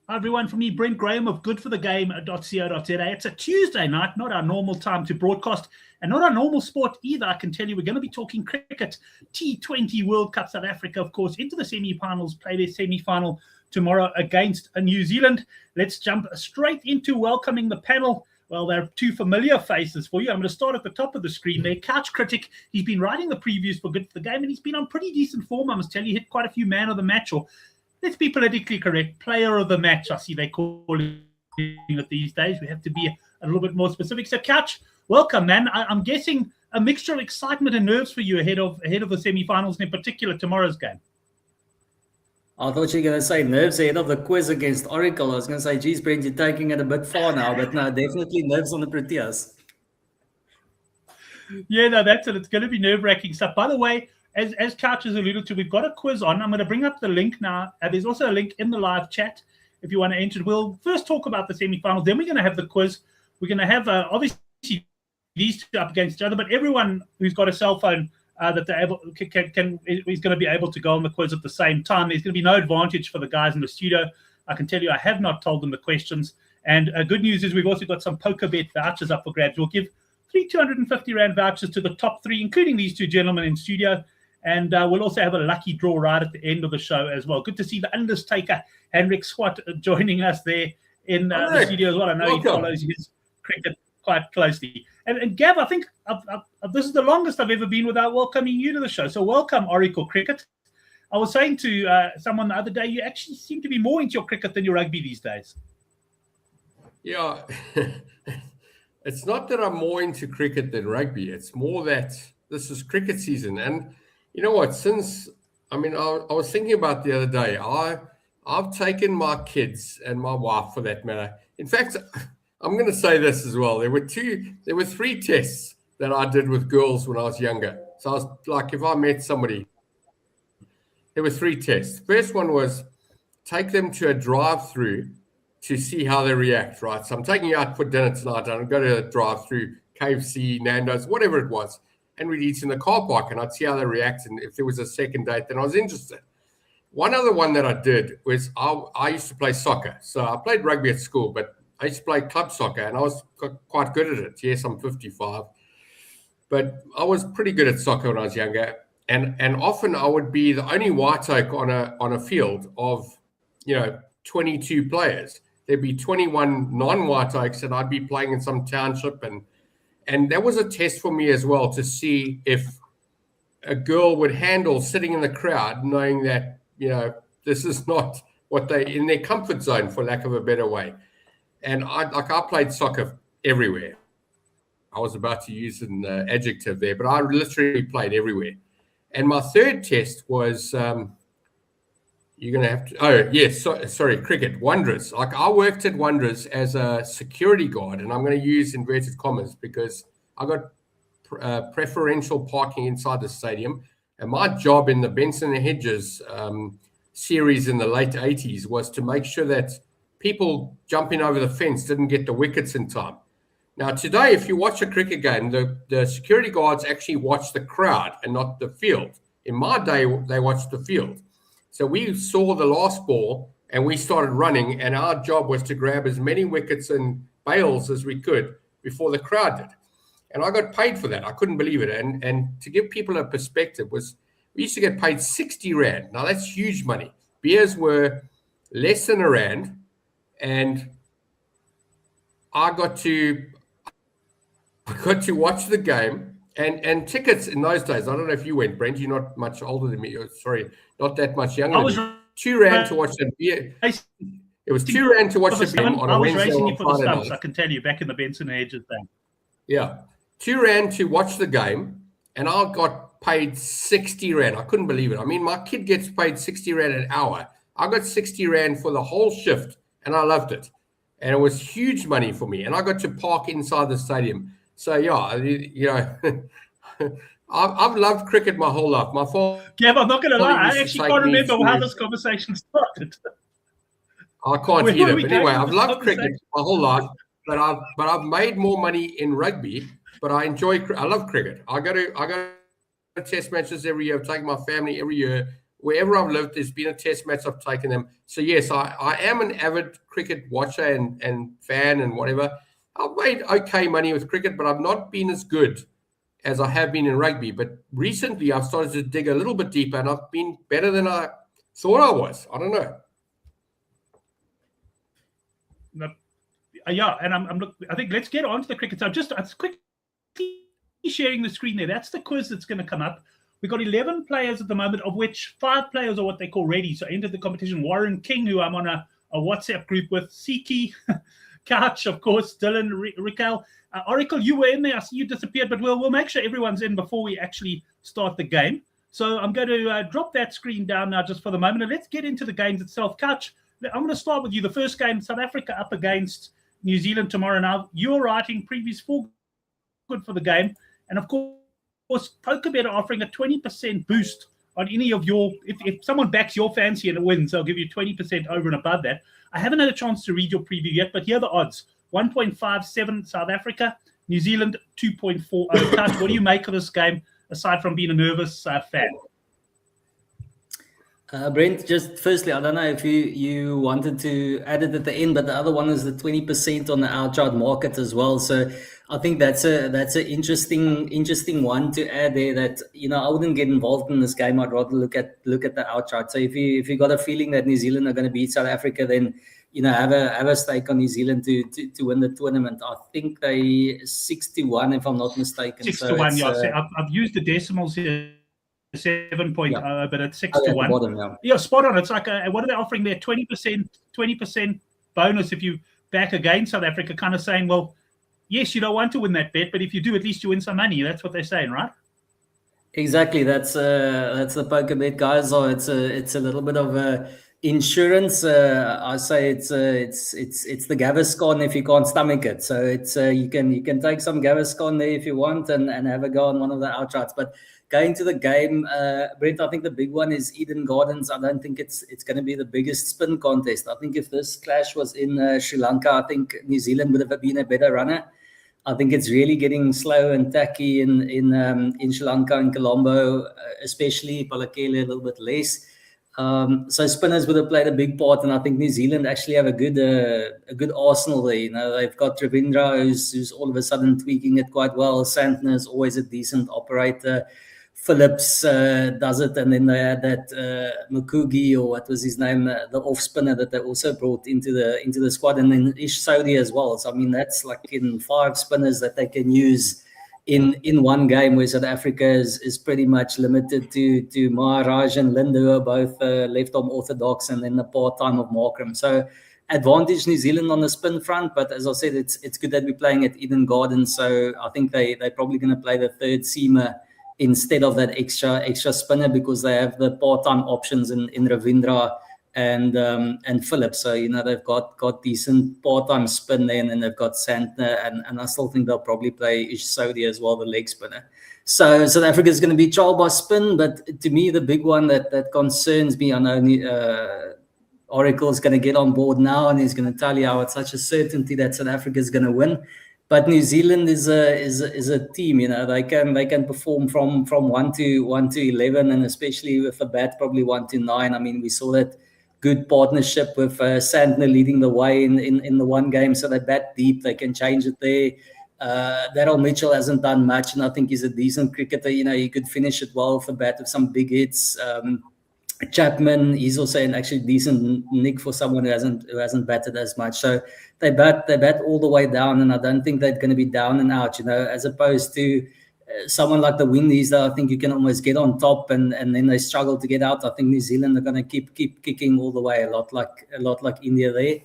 Hi everyone, from me, Brent Graham of goodforthegame.co.za. It's a Tuesday night, not our normal time to broadcast, and not our normal sport either. I can tell you we're going to be talking cricket. T20 World Cup, South Africa, of course, into the semi-finals, play their semi-final tomorrow against New Zealand. Let's jump straight into welcoming the panel. Well, there are two familiar faces for you. I'm going to start at the top of the screen there. Couch Critic, he's been writing the previews for Good for the Game, and he's been on pretty decent form. I must tell you, hit quite a few man of the match, or let's be politically correct, player of the match, I see they call it these days. We have to be a little bit more specific. So, Couch, welcome, man. I'm guessing a mixture of excitement and nerves for you ahead of the semi-finals, and in particular tomorrow's game. I thought you were going to say nerves ahead of the quiz against Oracle. I was going to say, geez, Brent, you're taking it a bit far now, but no, definitely nerves on the Proteas. Yeah, no, that's it. It's going to be nerve-wracking stuff. By the way, as Couch has alluded to, we've got a quiz on. I'm going to bring up the link now. There's also a link in the live chat if you want to enter it. We'll first talk about the semi-finals. Then we're going to have the quiz. We're going to have, obviously, these two up against each other, but everyone who's got a cell phone that they're able is going to be able to go on the quiz at the same time. There's going to be no advantage for the guys in the studio. I can tell you I have not told them the questions. And good news is we've also got some poker bet vouchers up for grabs. We'll give 250 Rand vouchers to the top three, including these two gentlemen in studio. And we'll also have a lucky draw right at the end of the show as well. Good to see the Undertaker, Henrik Swart, joining us there in the studio as well. I know he follows his cricket quite closely. And Gav, I think this is the longest I've ever been without welcoming you to the show. So welcome, Oracle Cricket. I was saying to someone the other day, you actually seem to be more into your cricket than your rugby these days. Yeah, it's not that I'm more into cricket than rugby. It's more that this is cricket season. And you know what? I was thinking about the other day, I've taken my kids and my wife for that matter. In fact, I'm going to say this as well. There were 3 tests that I did with girls when I was younger. So I was like, if I met somebody, there were 3 tests. First one was take them to a drive-through to see how they react, right? So I'm taking you out for dinner tonight. I'm going to drive-through KFC, Nando's, whatever it was. And we'd eat in the car park and I'd see how they react. And if there was a second date, then I was interested. One other one that I did was I used to play soccer. So I played rugby at school, but I used to play club soccer and I was quite good at it. Yes, I'm 55. But I was pretty good at soccer when I was younger. And often I would be the only white oak on a field of, 22 players. There'd be 21 non-white oaks and I'd be playing in some township. And that was a test for me as well to see if a girl would handle sitting in the crowd knowing that, this is not what they in their comfort zone, for lack of a better way. And I played soccer everywhere. I was about to use an adjective there, but I literally played everywhere. And my third test was, you're going to have to, oh, yes, sorry, cricket, Wanderers. Like I worked at Wanderers as a security guard, and I'm going to use inverted commas because I got preferential parking inside the stadium. And my job in the Benson and Hedges series in the late 80s was to make sure that people jumping over the fence didn't get the wickets in time. Now, today, if you watch a cricket game, the security guards actually watch the crowd and not the field. In my day, they watched the field. So we saw the last ball and we started running, and our job was to grab as many wickets and bails as we could before the crowd did. And I got paid for that. I couldn't believe it. And to give people a perspective, we used to get paid 60 Rand. Now, that's huge money. Beers were less than R1, and I got to watch the game. And tickets in those days, I don't know if you went, Brent, you're not much older than me. Sorry, not that much younger than me. 2 Rand to watch the beer. It was 2 Rand to watch the beer on a Wednesday or Friday night. I can tell you, back in the Benson Hedges thing. Yeah. 2 Rand to watch the game, and I got paid 60 Rand. I couldn't believe it. I mean, my kid gets paid 60 Rand an hour. I got 60 Rand for the whole shift, and I loved it. And it was huge money for me. And I got to park inside the stadium. So, yeah, I've loved cricket my whole life. My father. Yeah, I'm not going to lie. I actually can't remember how this conversation started. I can't either. But anyway, I've loved cricket my whole life. But I've made more money in rugby. But I love cricket. I go to Test matches every year. I take my family every year. wherever I've lived, there's been a test match, I've taken them. So yes, I am an avid cricket watcher and fan and whatever. I've made okay money with cricket, but I've not been as good as I have been in rugby. But recently I've started to dig a little bit deeper, and I've been better than I thought I was. I don't know. Yeah, and I think let's get on to the cricket. So just quickly sharing the screen there. That's the quiz that's going to come up. We've got 11 players at the moment, of which 5 players are what they call ready. So entered the competition. Warren King, who I'm on a WhatsApp group with, Siki, Couch, of course, Dylan, Rikel. Oracle, you were in there. I see you disappeared, but we'll make sure everyone's in before we actually start the game. So I'm going to drop that screen down now just for the moment. And let's get into the games itself. Couch, I'm going to start with you. The first game, South Africa up against New Zealand tomorrow. Now, you're writing previews for good for the game. And, of course, PokerBet are offering a 20% boost on any of your, if someone backs your fancy and it wins, they'll give you 20% over and above that. I haven't had a chance to read your preview yet, but here are the odds. 1.57 South Africa, New Zealand 2.40. Couch, what do you make of this game, aside from being a nervous fan? Brent, just firstly, I don't know if you wanted to add it at the end, but the other one is the 20% on the outright market as well. So I think that's an interesting one to add there. That I wouldn't get involved in this game. I'd rather look at the outright. So if you got a feeling that New Zealand are going to beat South Africa, then have a stake on New Zealand to win the tournament. I think they 6-1 if I'm not mistaken. 6-1, yeah. I've used the decimals here. 7.0, but it's 6-1. Bottom, yeah, spot on. It's like what are they offering there? 20% bonus if you back against South Africa, kind of saying, well, yes, you don't want to win that bet, but if you do, at least you win some money. That's what they're saying, right? Exactly. That's the PokerBet guys. Or it's a little bit of insurance. I say it's the Gaviscon if you can't stomach it. So it's you can take some Gaviscon there if you want and have a go on one of the outrights, but. Going to the game, Brent, I think the big one is Eden Gardens. I don't think it's going to be the biggest spin contest. I think if this clash was in Sri Lanka, I think New Zealand would have been a better runner. I think it's really getting slow and tacky in Sri Lanka and Colombo, especially Palakele a little bit less. So spinners would have played a big part, and I think New Zealand actually have a good arsenal there. They've got Ravindra, who's all of a sudden tweaking it quite well. Santner is always a decent operator. Phillips does it, and then they had that Mukugi, or what was his name, the off spinner that they also brought into the squad, and then Ish Sodhi as well. So I mean that's like in 5 spinners that they can use in one game, where South Africa is pretty much limited to Maharaj and Linde, who are both left arm orthodox, and then the part-time of Markram. So advantage New Zealand on the spin front, but as I said, it's good that we're playing at Eden Gardens. So I think they're probably going to play the third seamer instead of that extra spinner, because they have the part-time options in Ravindra and Phillips. So they've got decent part-time spin there, and then they've got Santner, and I still think they'll probably play Ish Sodhi as well, the leg spinner. So South Africa is going to be trial by spin, but to me the big one that concerns me, I know Oracle is going to get on board now, and he's going to tell you how it's such a certainty that South Africa is going to win. But New Zealand is a team, they can perform from 1 to 11, and especially with the bat probably 1 to 9. I mean, we saw that good partnership with Santner leading the way in the one game, so they bat deep, they can change it there. Daryl Mitchell hasn't done much, and I think he's a decent cricketer. He could finish it well with the bat with some big hits. Chapman, he's also an actually decent nick for someone who hasn't batted as much. So they bat all the way down, and I don't think they're going to be down and out. As opposed to someone like the Windies, I think you can almost get on top, and then they struggle to get out. I think New Zealand are going to keep kicking all the way, a lot like India there.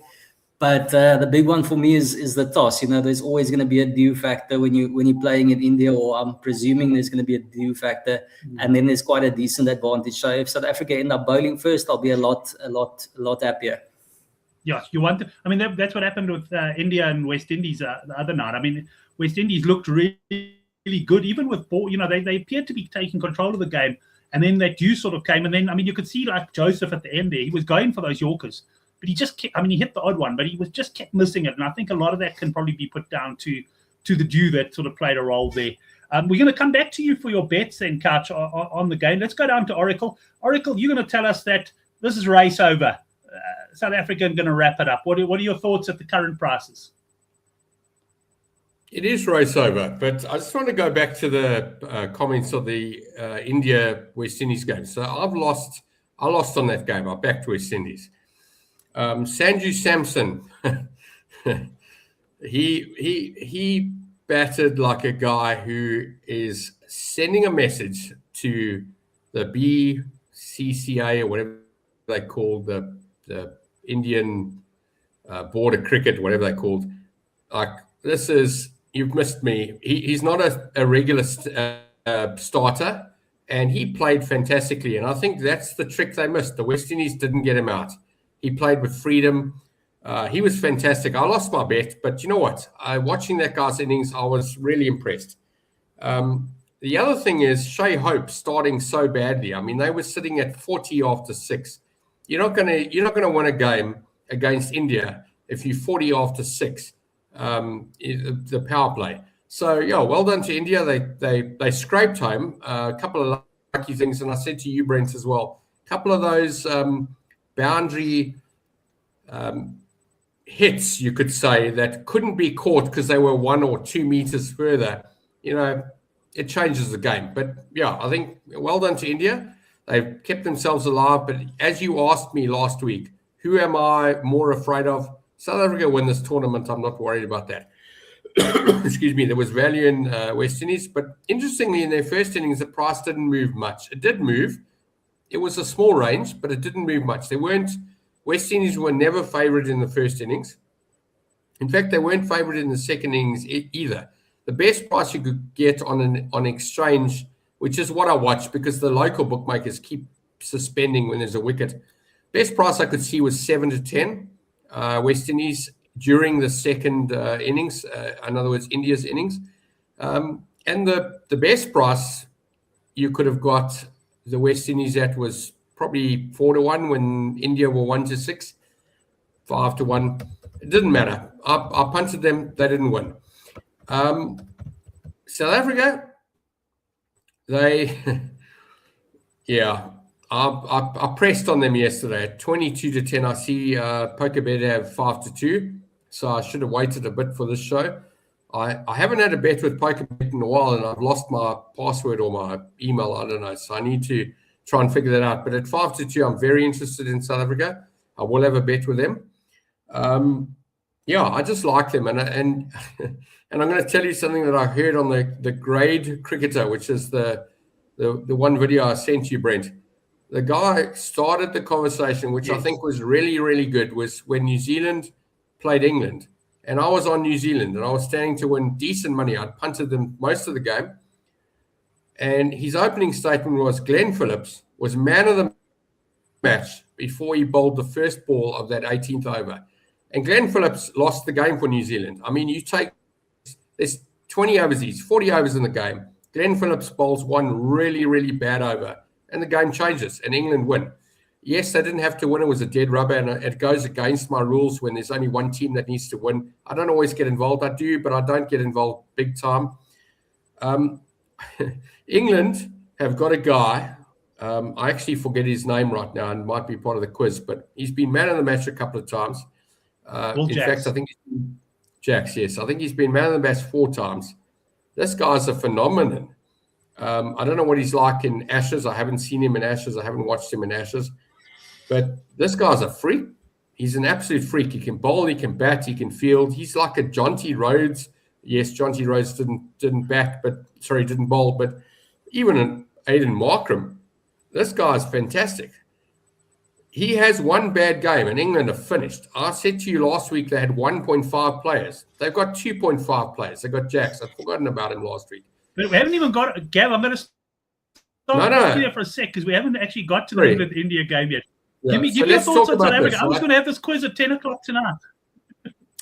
But the big one for me is the toss. There's always going to be a dew factor when you're playing in India, or I'm presuming there's going to be a dew factor, and then there's quite a decent advantage. So if South Africa end up bowling first, I'll be a lot happier. Yeah, you want to. I mean, that's what happened with India and West Indies the other night. I mean, West Indies looked really good, even with ball. They appeared to be taking control of the game, and then that dew sort of came, and then you could see like Joseph at the end there, he was going for those Yorkers. But he just kept, he hit the odd one, but he kept missing it. And I think a lot of that can probably be put down to the dew that sort of played a role there. We're going to come back to you for your bets then, Couch, on the game. Let's go down to Oracle. Oracle, you're going to tell us that this is race over. South Africa are going to wrap it up. What are your thoughts at the current prices? It is race over, but I just want to go back to the comments of the India-West Indies game. So I lost on that game. I backed West Indies. Sanju Samson, he batted like a guy who is sending a message to the BCCA or whatever they call the Indian Board of Cricket, whatever they called. Like, this is, you've missed me. He's not a regular starter, and he played fantastically. And I think that's the trick they missed. The West Indies didn't get him out. He played with freedom. He was fantastic. I lost my bet, but you know what? Watching that guy's innings, I was really impressed. The other thing is Shea Hope starting so badly. I mean, they were sitting at 40 after 6. You're not gonna win a game against India if you're 40 after 6. The power play. So yeah, well done to India. They scraped home a couple of lucky things, and I said to you, Brent, as well. A couple of those boundary hits, you could say, that couldn't be caught because they were 1 or 2 meters further. You know, it changes the game. But yeah, I think well done to India. They've kept themselves alive. But as you asked me last week, who am I more afraid of? South Africa win this tournament. I'm not worried about that. Excuse me. There was value in West Indies. But interestingly, in their first innings, the price didn't move much. It did move. It was a small range, but it didn't move much. West Indies were never favoured in the first innings. In fact, they weren't favoured in the second innings either. The best price you could get on exchange, which is what I watch because the local bookmakers keep suspending when there's a wicket. Best price I could see was 7 to 10 West Indies during the second innings. In other words, India's innings. And the best price you could have got the West Indies at was probably 4 to 1 when India were 1 to 6, 5 to 1. It didn't matter. I punted them. They didn't win. South Africa, I pressed on them yesterday at 22 to 10. I see PokerBet have 5 to 2, so I should have waited a bit for this show. I haven't had a bet with PokerBet in a while, and I've lost my password or my email. I don't know, so I need to try and figure that out. But at 5 to 2, I'm very interested in South Africa. I will have a bet with them. I just like them, and and I'm going to tell you something that I heard on the Grade Cricketer, which is the one video I sent you, Brent. The guy started the conversation, which I think was really, really good, was when New Zealand played England. And I was on New Zealand, and I was standing to win decent money. I'd punted them most of the game. And his opening statement was Glenn Phillips was man of the match before he bowled the first ball of that 18th over. And Glenn Phillips lost the game for New Zealand. I mean, there's 20 overs, 40 overs in the game. Glenn Phillips bowls one really, really bad over, and the game changes, and England win. Yes, they didn't have to win. It was a dead rubber, and it goes against my rules when there's only one team that needs to win. I don't always get involved. I do, but I don't get involved big time. England have got a guy. I actually forget his name right now and might be part of the quiz, but he's been man of the match a couple of times. In fact, I think he's been Jacks, yes. I think he's been man of the match 4 times. This guy's a phenomenon. I don't know what he's like in Ashes. I haven't seen him in Ashes. I haven't watched him in Ashes. But this guy's a freak. He's an absolute freak. He can bowl, he can bat, he can field. He's like a Jonty Rhodes. Yes, Jonty Rhodes didn't bowl, but even an Aiden Markram, this guy's fantastic. He has one bad game and England are finished. I said to you last week they had 1.5 players. They've got 2.5 players. They've got Jacks. I'd forgotten about him last week. But we haven't even got Gav. I'm going to stop here for a sec because we haven't actually got to the England-India game yet. Yeah. Give me your thoughts on South Africa. I was going to have this quiz at 10 o'clock tonight.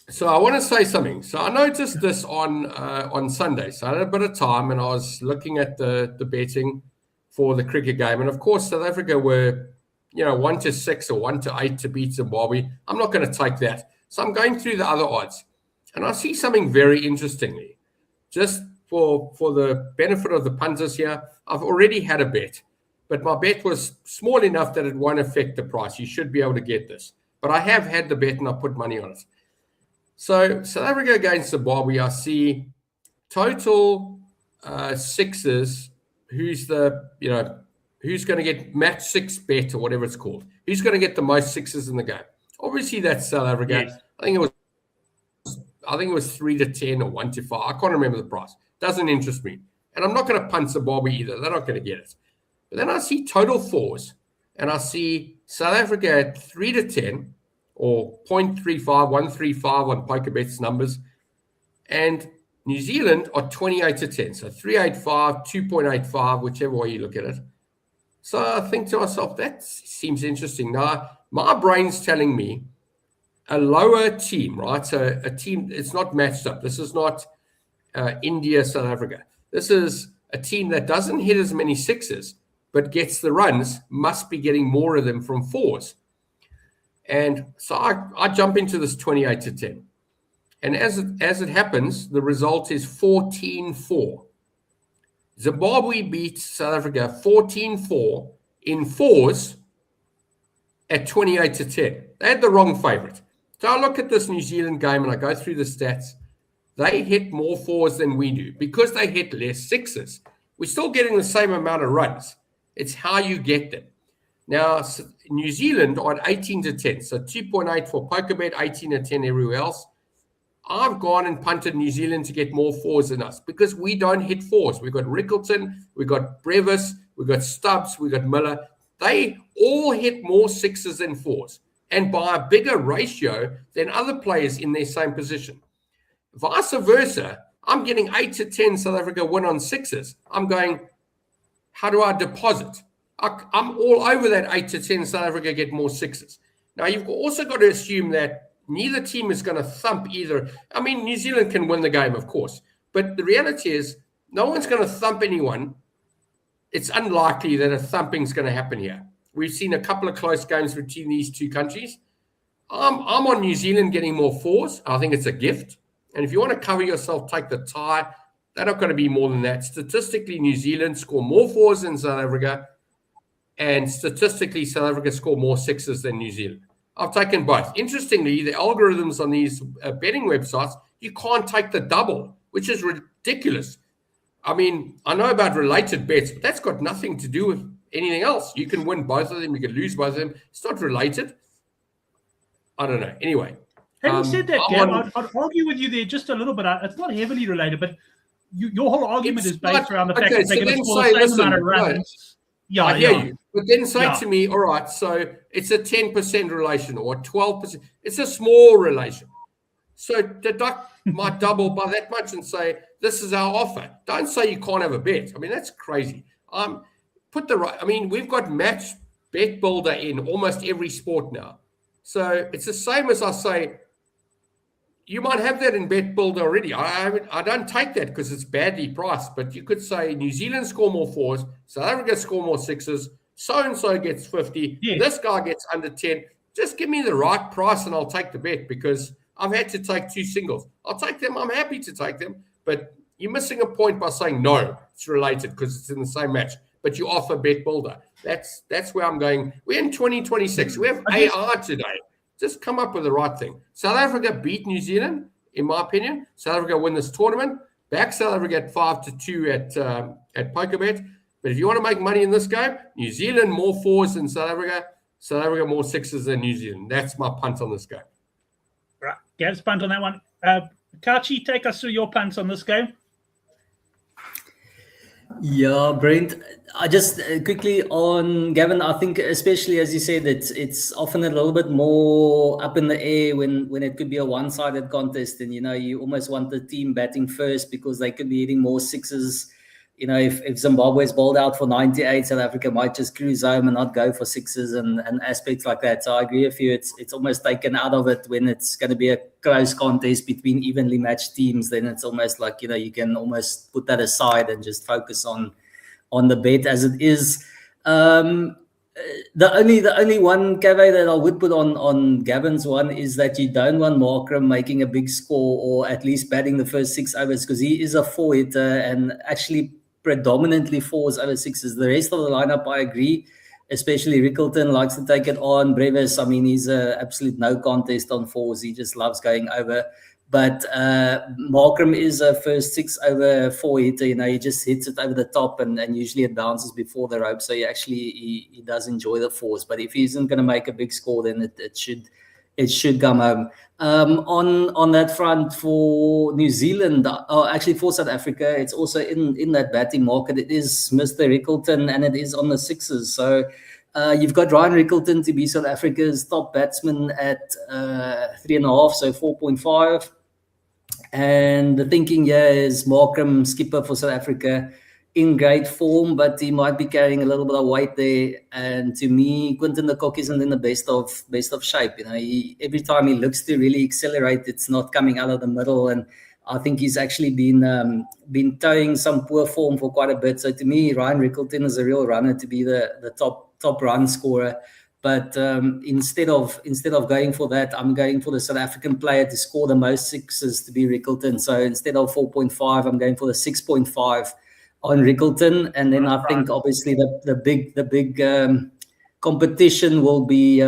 So I want to say something. So I noticed this on Sunday. So I had a bit of time and I was looking at the betting for the cricket game. And of course, South Africa were 1 to 6 or 1 to 8 to beat Zimbabwe. I'm not going to take that. So I'm going through the other odds. And I see something very interestingly. Just for the benefit of the punters here, I've already had a bet, but my bet was small enough that it won't affect the price. You should be able to get this. But I have had the bet and I put money on it. So South Africa against Zimbabwe, I see total sixes. Who's going to get match 6 bet or whatever it's called? Who's going to get the most sixes in the game? Obviously, that's South Africa. Yes. I think it was 3-10 or 1-5. I can't remember the price. Doesn't interest me. And I'm not going to punt Zimbabwe either. They're not going to get it. But then I see total 4s, and I see South Africa at 3-10 or 0.35, 135 on PokerBet's numbers, and New Zealand are 28-10. So 385, 2.85, whichever way you look at it. So I think to myself, that seems interesting. Now, my brain's telling me a lower team, right? So a team, it's not matched up. This is not India, South Africa. This is a team that doesn't hit as many sixes, but gets the runs, must be getting more of them from 4s. And so I jump into this 28-10. And as it happens, the result is 14-4. Zimbabwe beat South Africa 14-4 in 4s at 28-10. They had the wrong favorite. So I look at this New Zealand game and I go through the stats. They hit more 4s than we do because they hit less 6s. We're still getting the same amount of runs. It's how you get them. Now, New Zealand are at 18-10. So 2.8 for PokerBet, 18-10 everywhere else. I've gone and punted New Zealand to get more 4s than us because we don't hit 4s. We've got Rickleton, we've got Brevis, we've got Stubbs, we've got Miller. They all hit more 6s than 4s and by a bigger ratio than other players in their same position. Vice versa, I'm getting 8-10 South Africa win on 6s. I'm going, how do I deposit? I'm all over that 8-10 South Africa get more 6s. Now, you've also got to assume that neither team is going to thump either. I mean, New Zealand can win the game, of course. But the reality is no one's going to thump anyone. It's unlikely that a thumping is going to happen here. We've seen a couple of close games between these two countries. I'm on New Zealand getting more 4s. I think it's a gift. And if you want to cover yourself, take the tie. They're not going to be more than that. Statistically, New Zealand score more 4s than South Africa. And statistically, South Africa score more 6s than New Zealand. I've taken both. Interestingly, the algorithms on these betting websites, you can't take the double, which is ridiculous. I mean, I know about related bets, but that's got nothing to do with anything else. You can win both of them. You can lose both of them. It's not related. I don't know. Anyway. Having said that, Gab, I'd argue with you there just a little bit. It's not heavily related, but your whole argument is based around the fact that they're going to score the same amount of runs. Yeah, I hear you. But then say to me, all right, so it's a 10% relation or 12%. It's a small relation. So deduct my double by that much and say, this is our offer. Don't say you can't have a bet. I mean, that's crazy. We've got match bet builder in almost every sport now. So it's the same as I say, you might have that in bet builder already. I don't take that because it's badly priced, but you could say New Zealand score more 4s, South Africa score more 6s, so-and-so gets 50, This guy gets under 10. Just give me the right price and I'll take the bet because I've had to take 2 singles. I'll take them. I'm happy to take them, but you're missing a point by saying, no, it's related because it's in the same match, but you offer bet builder. That's where I'm going. We're in 2026. We have AI today. Just come up with the right thing. South Africa beat New Zealand, in my opinion. South Africa win this tournament. Back South Africa at 5-2 at PokerBet. But if you want to make money in this game, New Zealand more 4s than South Africa. South Africa more 6s than New Zealand. That's my punt on this game. Right. Gav's punt on that one. Kachi, take us through your punts on this game. Yeah, Brent, I just quickly on Gavin, I think especially as you said, it's often a little bit more up in the air when it could be a one-sided contest and, you almost want the team batting first because they could be hitting more 6s. If Zimbabwe's bowled out for 98, South Africa might just cruise home and not go for 6s and aspects like that. So I agree with you. It's almost taken out of it when it's going to be a close contest between evenly matched teams. Then it's almost like, you can almost put that aside and just focus on the bet as it is. The only one caveat that I would put on Gavin's one is that you don't want Markram making a big score or at least batting the first 6 overs, because he is a 4-hitter and actually predominantly 4s over 6s. The rest of the lineup, I agree, especially Rickleton likes to take it on. Brevis, I mean, he's a absolute no contest on 4s. He just loves going over. But Markram is a first 6 over 4 hitter. You know, he just hits it over the top and usually it bounces before the rope. So he does enjoy the 4s. But if he isn't going to make a big score, then it should come home. On that front for New Zealand, actually for South Africa, it's also in that batting market. It is Mr. Rickleton and it is on the 6s. So you've got Ryan Rickleton to be South Africa's top batsman at 3.5, so 4.5. And the thinking here is Markram, skipper for South Africa, in great form, but he might be carrying a little bit of weight there. And to me, Quinton de Kock isn't in the best of shape. You know, every time he looks to really accelerate, it's not coming out of the middle. And I think he's actually been towing some poor form for quite a bit. So to me, Ryan Rickleton is a real runner to be the top run scorer. But instead of going for that, I'm going for the South African player to score the most 6s to be Rickleton. So instead of 4.5, I'm going for the 6.5 on Rickleton. And then I think obviously the big competition will be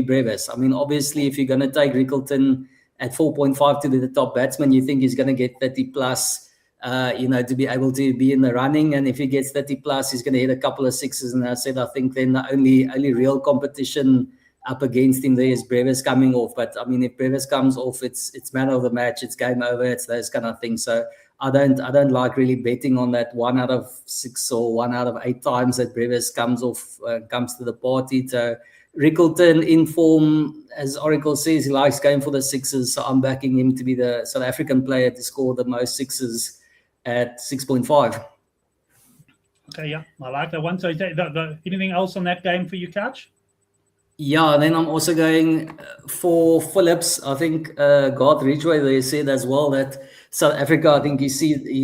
Brevis. I mean, obviously, if you're going to take Rickleton at 4.5 to be the top batsman, you think he's going to get 30 plus. To be able to be in the running, and if he gets 30 plus, he's going to hit a couple of 6s. And I think then the only real competition up against him there is Brevis coming off. But I mean, if Brevis comes off, it's man of the match, it's game over, it's those kind of things. So I don't like really betting on that 1 out of 6 or 1 out of 8 times that Brevis comes off, comes to the party. So Rickleton in form, as Oracle says, he likes going for the 6s. So I'm backing him to be the South African player to score the most 6s at 6.5. Okay, yeah, I like that one. So anything else on that game for you, Couch? Yeah, and then I'm also going for Phillips. I think Garth Ridgway they said as well that South Africa, I think he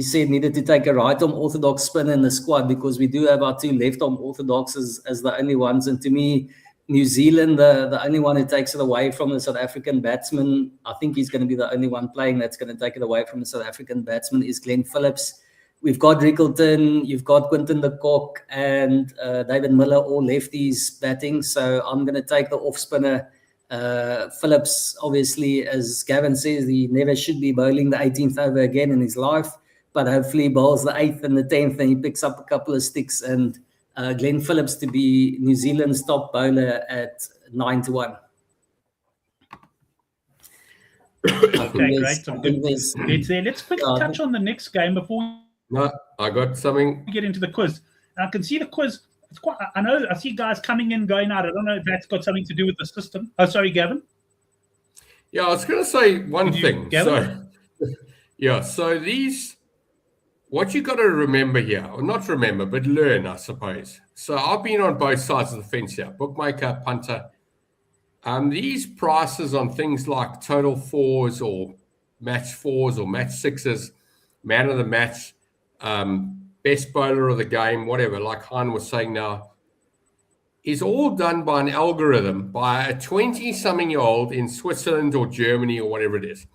said needed to take a right-arm orthodox spin in the squad, because we do have our 2 left-arm orthodoxes as the only ones. And to me, New Zealand, the only one who takes it away from the South African batsman, I think he's going to be the only one playing that's going to take it away from the South African batsman, is Glenn Phillips. We've got Rickleton, you've got Quinton de Kock and David Miller, all lefties batting. So I'm going to take the off-spinner. Phillips, obviously, as Gavin says, he never should be bowling the 18th over again in his life, but hopefully he bowls the 8th and the 10th and he picks up a couple of sticks. And Glenn Phillips to be New Zealand's top bowler at 9-1. Okay, great. Some good bits there. Let's quickly touch on the next game before I got something. we get into the quiz. I can see the quiz. It's quite. I see guys coming in, going out. I don't know if that's got something to do with the system. Oh, sorry, Gavin. Yeah, I was going to say one thing. Gavin? So these. What you got to remember here, or not remember, but learn, I suppose. So I've been on both sides of the fence here, bookmaker, punter. These prices on things like total 4s or match 4s or match 6s, man of the match, best bowler of the game, whatever, like Han was saying now, is all done by an algorithm by a 20-something-year-old in Switzerland or Germany or whatever it is.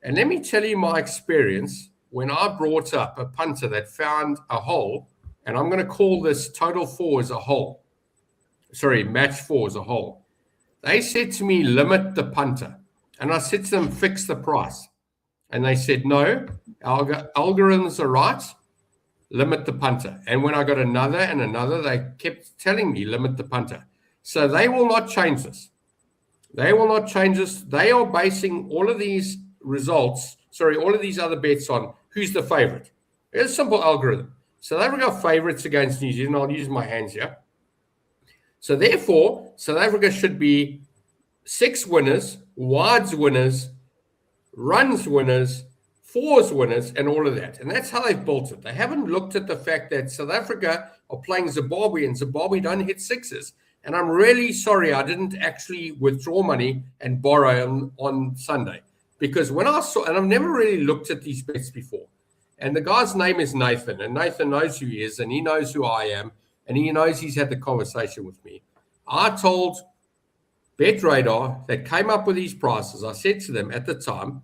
And let me tell you my experience. When I brought up a punter that found a hole, and I'm going to call this total 4 as a hole. Sorry, match 4 as a hole. They said to me, limit the punter. And I said to them, fix the price. And they said, no, our algorithms are right, limit the punter. And when I got another and another, they kept telling me, limit the punter. So they will not change this. They will not change this. They are basing all of these results, all of these other bets on who's the favorite. It's a simple algorithm. South Africa favorites against New Zealand. I'll use my hands here. So therefore, South Africa should be 6 winners, wides winners, runs winners, 4s winners, and all of that. And that's how they've built it. They haven't looked at the fact that South Africa are playing Zimbabwe, and Zimbabwe don't hit 6s. And I'm really sorry I didn't actually withdraw money and borrow on Sunday. Because when I saw, and I've never really looked at these bets before, and the guy's name is Nathan, and Nathan knows who he is, and he knows who I am, and he knows he's had the conversation with me. I told BetRadar that came up with these prices. I said to them at the time,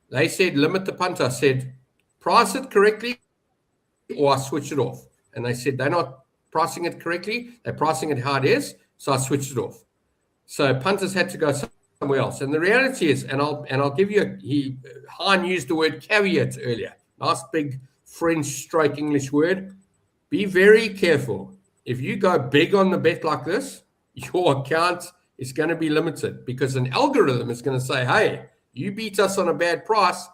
they said limit the punt. I said price it correctly or I switch it off. And they said they're not pricing it correctly. They're pricing it how it is. So I switched it off. So punters had to go somewhere else. And the reality is, and I'll give you Hein used the word caveat earlier. Nice big French stroke English word. Be very careful. If you go big on the bet like this, your account is going to be limited because an algorithm is going to say, hey, you beat us on a bad price,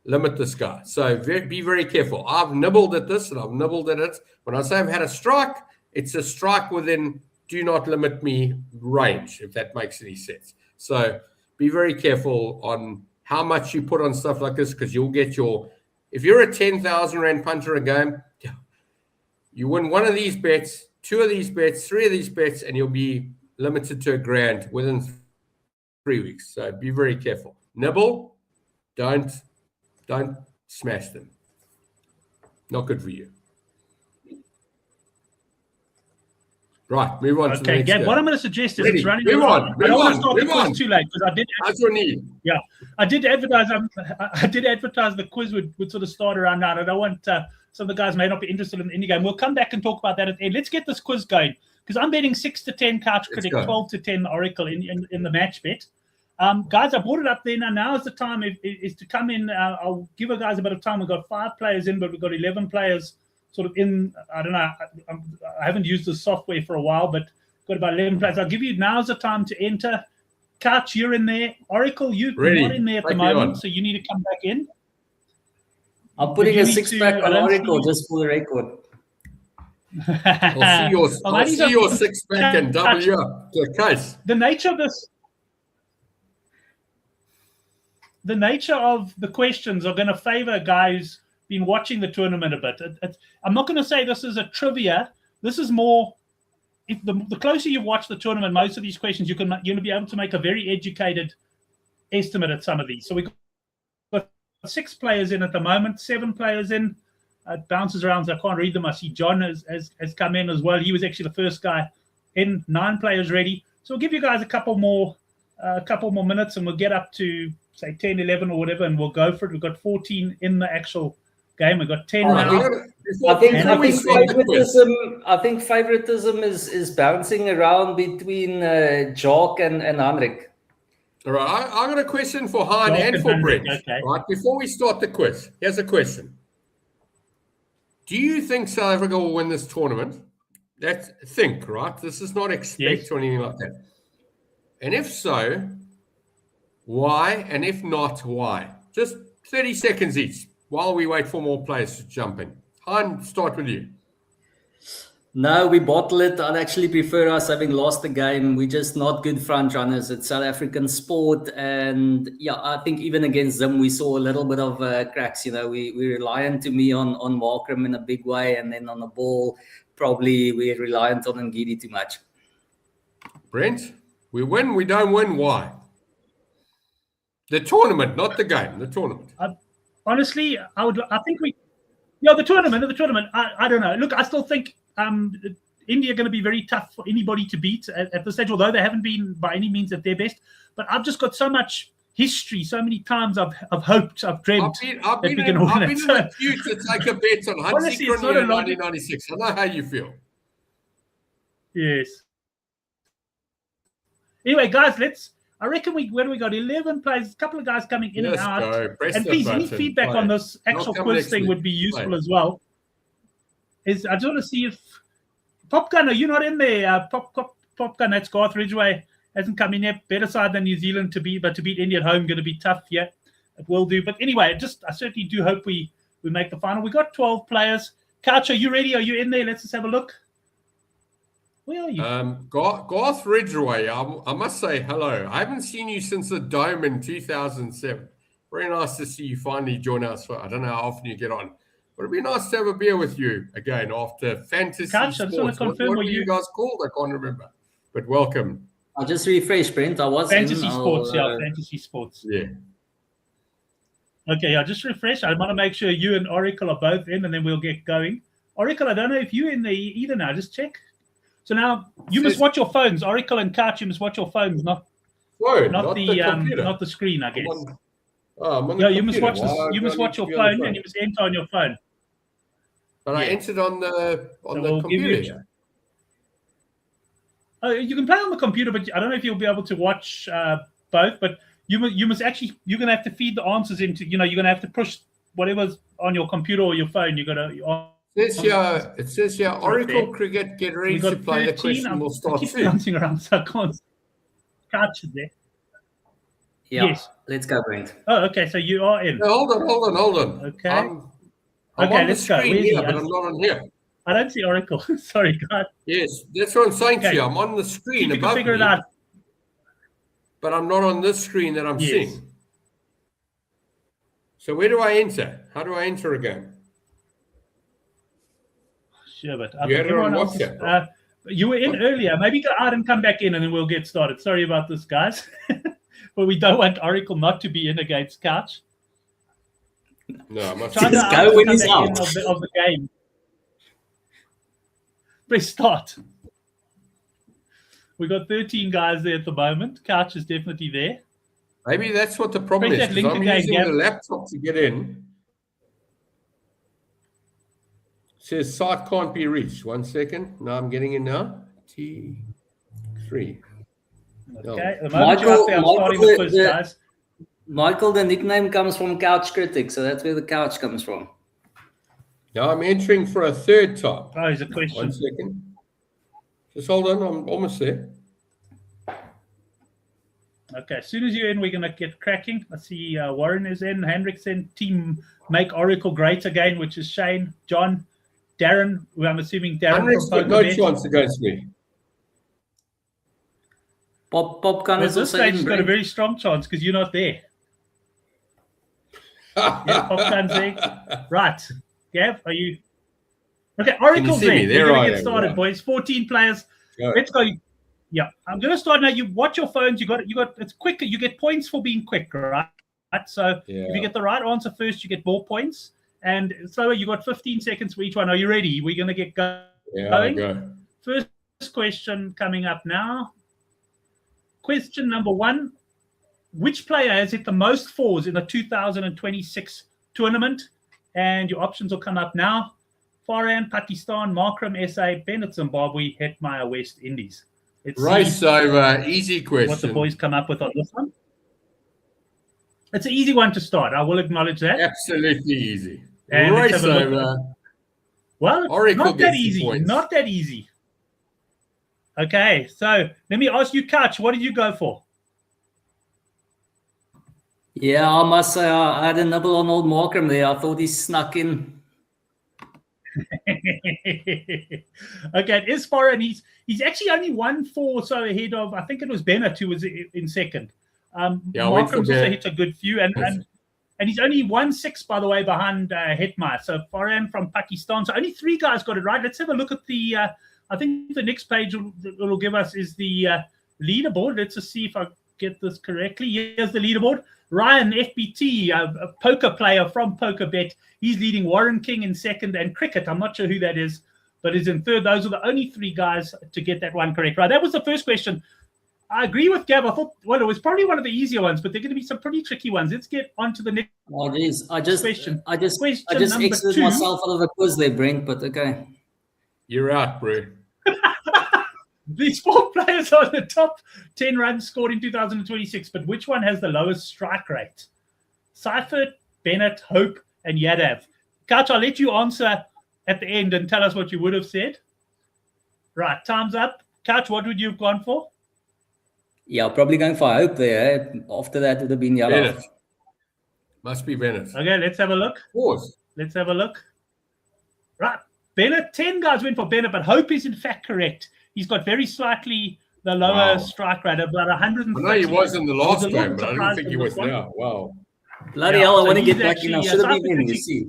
limit this guy. So be very careful. I've nibbled at this and I've nibbled at it. When I say I've had a strike, it's a strike within do not limit me range, if that makes any sense. So be very careful on how much you put on stuff like this because you'll get if you're a 10,000 Rand punter a game, you win one of these bets, two of these bets, three of these bets, and you'll be limited to $1,000 within 3 weeks. So be very careful. Nibble, don't smash them. Not good for you. Right, move on to the next Gab, game. what I'm going to suggest is Ready. it's running. Move on. I don't want to start the quiz too late because I did. That's your need. Yeah, I did advertise. I did advertise the quiz would sort of start around now. I don't want some of the guys may not be interested in the indie game. We'll come back and talk about that at the end. Let's get this quiz going because I'm betting 6 to 10 Couch Critic, 12 to 10 Oracle in the match bet. Guys, I brought it up there now. Now is the time is to come in. I'll give you guys a bit of time. We've got 5 players in, but we've got 11 players sort of in. I don't know. I haven't used the software for a while, but got about 11 players. I'll give you now's the time to enter. Couch, you're in there. Oracle, you're not in there at the moment, so you need to come back in. I'm putting a 6-pack on Oracle just for the record. I'll see your 6-pack and double you up to a case. The nature of the questions are going to favor guys been watching the tournament a bit. I'm not going to say this is a trivia. This is more. If the closer you watch the tournament, most of these questions you're going to be able to make a very educated estimate at some of these. So we've got 6 players in at the moment, 7 players in. It bounces around, so I can't read them. I see John has come in as well. He was actually the first guy in. 9 players ready. So we'll give you guys a couple more minutes, and we'll get up to say 10, 11 or whatever, and we'll go for it. We've got 14 in the actual game. We've got 10 now. I think favoritism is bouncing around between Jock and Heinrich. All right, I got a question for Hein and for Brent. Okay. Right, before we start the quiz, here's a question. Do you think South Africa will win this tournament? That's think, right? This is not expect or anything like that. And if so, why? And if not, why? Just 30 seconds each while we wait for more players to jump in. Hein, start with you. No, we bottle it. I'd actually prefer us having lost the game. We're just not good front runners. It's South African sport. And yeah, I think even against them, we saw a little bit of cracks. You know, we're reliant to me on Markram in a big way. And then on the ball, probably we're reliant on Ngidi too much. Brent, we win, we don't win. Why? The tournament, not the game, the tournament. Honestly, the tournament. I don't know. Look, I still think India are going to be very tough for anybody to beat at this stage, although they haven't been by any means at their best. But I've just got so much history, so many times I've hoped, I've dreamt I've been in the queue to take a bet on Hansi Cronje in 1996. I know how you feel. Yes. Anyway, guys, I reckon we got 11 players, a couple of guys coming in and out. And please, any feedback on this actual quiz thing would be useful as well. I just want to see if Popgun, are you not in there? Popgun, that's Garth Ridgway, hasn't come in yet. Better side than New Zealand to beat India at home, going to be tough. Yeah, it will do. But anyway, I certainly do hope we make the final. We got 12 players. Couch, are you ready? Are you in there? Let's just have a look. Where are you? Garth Ridgway, I must say hello. I haven't seen you since the Dome in 2007. Very nice to see you finally join us. I don't know how often you get on. But it'd be nice to have a beer with you again after fantasy Couch, sports. I just want to confirm what were you guys called? I can't remember. But welcome. I'll just refresh, Brent. I was fantasy sports. Fantasy sports. Yeah. Okay, I'll just refresh. I want to make sure you and Oracle are both in, and then we'll get going. Oracle, I don't know if you're in there either now. Just check. So now you must watch your phones. Oracle and Couch, you must watch your phones, not the computer. not the screen, I guess. I'm on Yeah, the you must computer. watch this. You must watch your phone, and you must enter on your phone. But I entered on the computer. You can play on the computer, but I don't know if you'll be able to watch both. But you must actually, you're gonna have to feed the answers into. You're gonna have to push whatever's on your computer or your phone. It says here, Oracle Cricket, get ready to play. 13, the question will start keep soon. bouncing around, so I can't catch it there. Yeah, yes. Let's go, Brent. Oh, okay. So you are in. No, hold on. Okay. I'm okay, on the let's go. screen here, but I'm not on here. I don't see Oracle. Sorry, God. Yes, that's what I'm saying to you. I'm on the screen above figure me, it out. but I'm not on this screen that I'm seeing. So where do I enter? How do I enter again? Sure, but you had it on WhatsApp. You were in earlier. Maybe go out and come back in, and then we'll get started. Sorry about this, guys. But we don't want Oracle not to be in against Couch. No, I must just go when he's out of the game. Press start. We got 13 guys there at the moment. Couch is definitely there. Maybe that's what the problem is. Because I'm using the laptop to get in. It says site can't be reached. 1 second. Now I'm getting in now. T3. Okay. Michael, the nickname comes from Couch Critic, so that's where the couch comes from. Now I'm entering for a third time. Oh, here's a question. 1 second. Just hold on. I'm almost there. Okay, as soon as you're in, we're going to get cracking. I see Warren is in, Hendricks in, team Make Oracle Great Again, which is Shane, John, Darren, who I'm assuming Darren Hendricks got no chance against me. Popcorn is also in. He's got a very strong chance because you're not there. Yeah, Popcorn's there. Right. Gav, are you? Okay, Oracle's there. We're going to get started, boys. 14 players. Go. Let's go. Yeah, I'm going to start now. You watch your phones. You got. It's quick. You get points for being quick, right? So if you get the right answer first, you get more points. And so you got 15 seconds for each one. Are you ready? We're going to get going. Yeah, go. First question coming up now. Question number 1. Which player has hit the most fours in the 2026 tournament? And your options will come up now. Farhan, Pakistan, Markram, SA, Bennett, Zimbabwe, Hetmeyer, West Indies. Race over. Easy question. What the boys come up with on this one. It's an easy one to start. I will acknowledge that. Absolutely easy. And race over. Well, Oracle not that easy. Not that easy. Okay, so let me ask you, Couch, what did you go for? Yeah, I must say I had a nibble on old Markram there. I thought he snuck in. Okay, it is Farhan. He's actually only 1-4 or so ahead of, I think it was Bennett who was in second. Markram's also hit a good few, and he's only 1-6, by the way, behind Hetmeyer. So Farhan from Pakistan. So only 3 guys got it right. Let's have a look at the, I think the next page it'll give us is the leaderboard. Let's just see if I get this correctly. Here's the leaderboard. Ryan FBT, a poker player from PokerBet. He's leading Warren King in second, and Cricket, I'm not sure who that is, but is in third. Those are the only 3 guys to get that one correct. Right, that was the first question. I agree with Gav. I thought, well, it was probably one of the easier ones, but they're going to be some pretty tricky ones. Let's get on to the next question. I just exited myself out of the quiz there, Brent, but okay. You're out, bro. These 4 players are the top 10 runs scored in 2026, but which one has the lowest strike rate? Seifert, Bennett, Hope, and Yadav. Couch, I'll let you answer at the end and tell us what you would have said. Right, time's up. Couch, what would you have gone for? Yeah, probably going for Hope there. After that, it would have been Yadav. Bennett. Must be Bennett. Okay, let's have a look. Of course. Let's have a look. Right, Bennett, 10 guys went for Bennett, but Hope is in fact correct. He's got very slightly the lower strike rate, about 130. I know he was in the last game, but I don't think he was now. Wow. Bloody hell, I want to get back in. I should have been in, you see.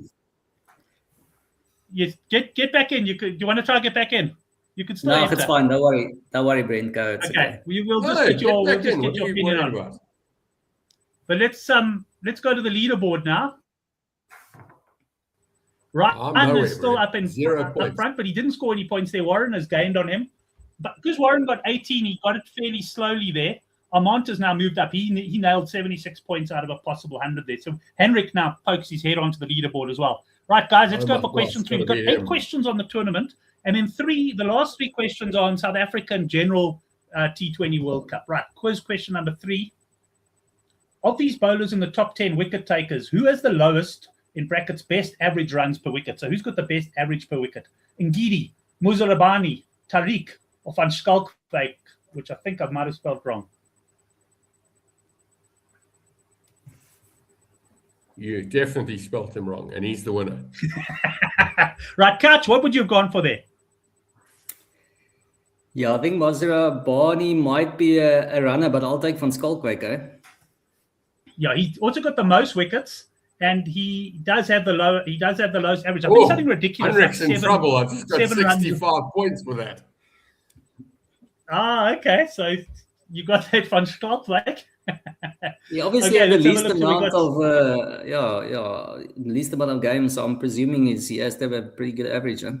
Yes, get back in. Do you want to try to get back in? You can still No, it's fine. Don't worry, Brent. Go. Okay. We will just get your opinion on it. But let's go to the leaderboard now. Ryan is still up in 0 up points. front, but he didn't score any points there. Warren has gained on him. But because Warren got 18, he got it fairly slowly there. Armand has now moved up. He nailed 76 points out of a possible 100 there. So Henrik now pokes his head onto the leaderboard as well. Right, guys, let's go for question 3. We've got 8 questions on the tournament. And then the last 3 questions are on South Africa and general T20 World Cup. Right, quiz question number 3. Of these bowlers in the top 10 wicket takers, who has the lowest, in brackets, best average runs per wicket? So who's got the best average per wicket? Ngidi, Muzarabani, Tariq, or Van Schalkwyk, which I think I might have spelled wrong. You definitely spelt him wrong, and he's the winner. Right, Couch, what would you have gone for there? Yeah, I think Mazra Barney might be a runner, but I'll take Van Schalkwyk, eh? Yeah, he also got the most wickets, and he does have the lowest average. I think something ridiculous. Henrik's like in trouble. I just got 65 points for that. Ah, okay. So you got that Van Schalkwyk. He obviously had the least amount of least amount of games. So I'm presuming he has to have a pretty good average, huh?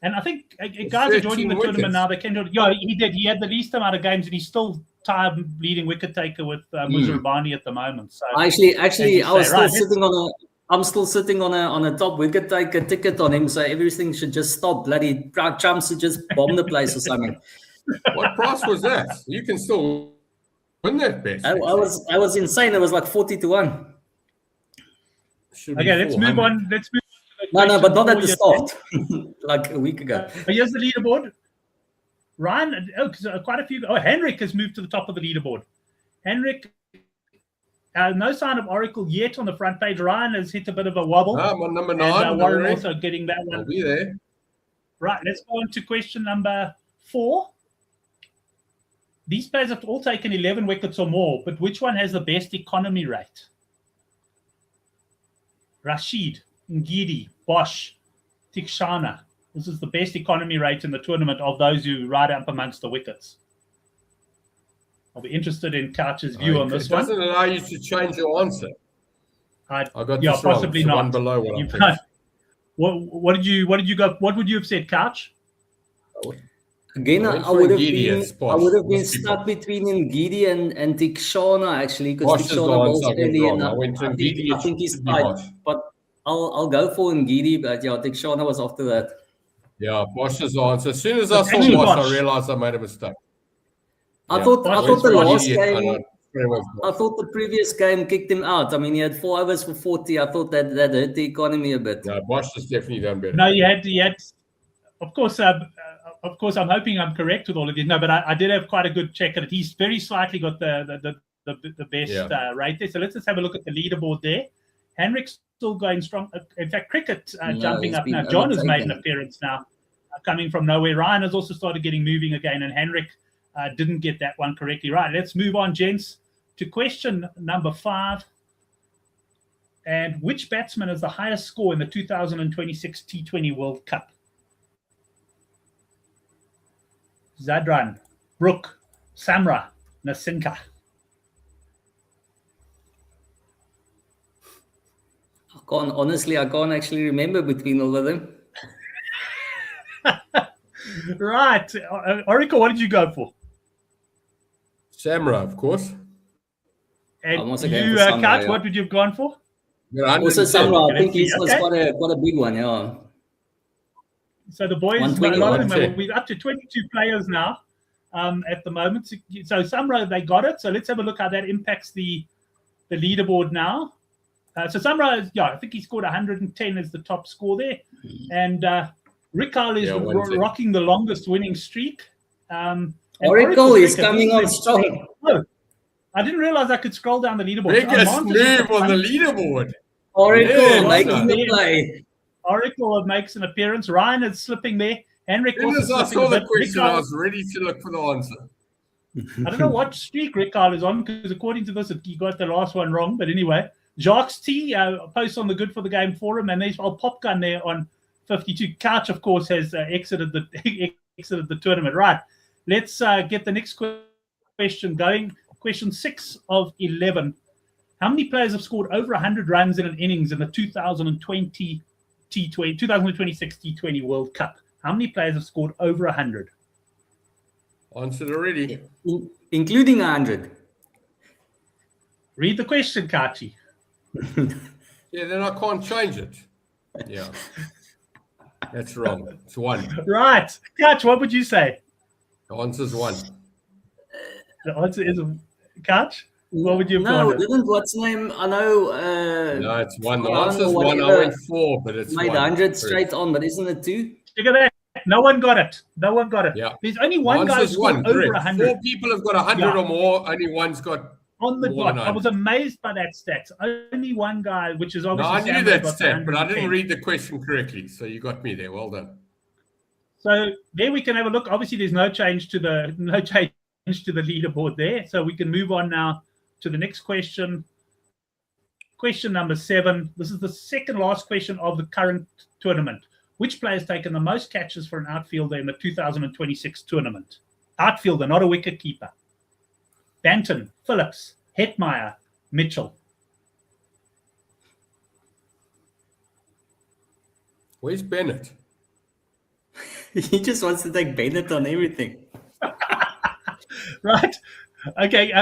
And I think guys are joining the tournament now. They can do. Yeah, he did. He had the least amount of games, and he's still tied leading wicket taker with Muzarabani at the moment. So actually, I was still sitting on a. I'm still sitting on a top wicket taker ticket on him. So everything should just stop. Bloody Proud Chumps should just bomb the place or something. What price was that? You can still win that bet. I was insane. It was like 40-1. Okay, let's move on. No, but not at the start. Like a week ago. But here's the leaderboard. Ryan, quite a few. Henrik has moved to the top of the leaderboard. Henrik, no sign of Oracle yet on the front page. Ryan has hit a bit of a wobble. I'm on number 9. And Warren also getting that one. I'll be there. Right, let's go on to question number 4. These players have all taken 11 wickets or more, but which one has the best economy rate? Rashid, Ngidi, Bosch, Tikshana. This is the best economy rate in the tournament of those who ride up amongst the wickets. I'll be interested in Couch's view on this one. It doesn't allow you to change your answer. I got this possibly wrong. not. One below what I picked. What did you go? What would you have said, Couch? Again, I would have been stuck between Ngidi and Tikshana actually, because Tikshana was early enough. I think he's tight, but I'll go for Ngidi, but yeah, Tikshana was after that. Yeah, Bosch's answer. As soon as I saw Bosch, I realized I made a mistake. I thought the last game. I thought the previous game kicked him out. I mean, he had 4 overs for 40. I thought that hurt the economy a bit. No, Bosch has definitely done better. No, he had. Of course, I'm hoping I'm correct with all of this. No, but I did have quite a good check at it. He's very slightly got the best rate there. So let's just have a look at the leaderboard there. Henrik's still going strong. In fact, cricket jumping up now. John has made an appearance now, coming from nowhere. Ryan has also started getting moving again, and Henrik didn't get that one correctly. Right, let's move on, gents, to question number 5. And which batsman has the highest score in the 2026 T20 World Cup? Zadran, Brook, Samra, Nasinka. I can't actually remember between all of them. Right. Oracle, what did you go for? Samra, of course. And you, Couch, what would you have gone for? Also Samra, I think he's quite a big one, yeah. So the boys, we're up to 22 players now at the moment. So Samra, they got it. So let's have a look how that impacts the leaderboard now. So Samra, I think he scored 110 as the top score there. And Rikal is rocking the longest winning streak. Oracle is coming on strong. Oh, I didn't realize I could scroll down the leaderboard. Biggest move on the leaderboard. Oracle making the play. Oracle makes an appearance. Ryan is slipping there. Henrik also as I saw the question, Rikal, I was ready to look for the answer. I don't know what streak Rikal is on, because according to this, he got the last one wrong. But anyway, Jacques T posts on the Good for the Game forum, and there's Popgun there on 52. Couch, of course, has exited the tournament. Right, let's get the next question going. Question 6 of 11. How many players have scored over 100 runs in an innings in the 2026 T20 World Cup? How many players have scored over 100? Answered already. Including 100. Read the question, Kachi. Yeah, then I can't change it. Yeah. That's wrong. It's 1. Right. Kach, what would you say? The answer's 1. The answer is Kach? What would you have No, gone with? didn't what's name? I know. No, it's 1. The Ron or answer's 1. I whatever went 4, but it's made 1. 100 straight on, but isn't it 2? Look at that. No one got it. No one got it. Yeah. There's only one guy who Answer's scored 1. over Correct. 100. 4 people have got 100 Yeah. or more. Only one's got On the more dot. than I was 100. amazed by that stat. Only one guy, which is No, obviously I knew Sam, that got stat, but I 110. didn't read the question correctly. So you got me there. Well done. So there we can have a look. Obviously, there's no change to the leaderboard there. So we can move on now to the next question. Question number 7. This is the second last question of the current tournament. Which player has taken the most catches for an outfielder in the 2026 tournament? Outfielder, not a wicket keeper. Banton, Phillips, Hetmeyer, Mitchell. Where's Bennett? He just wants to take Bennett on everything. Right. Okay.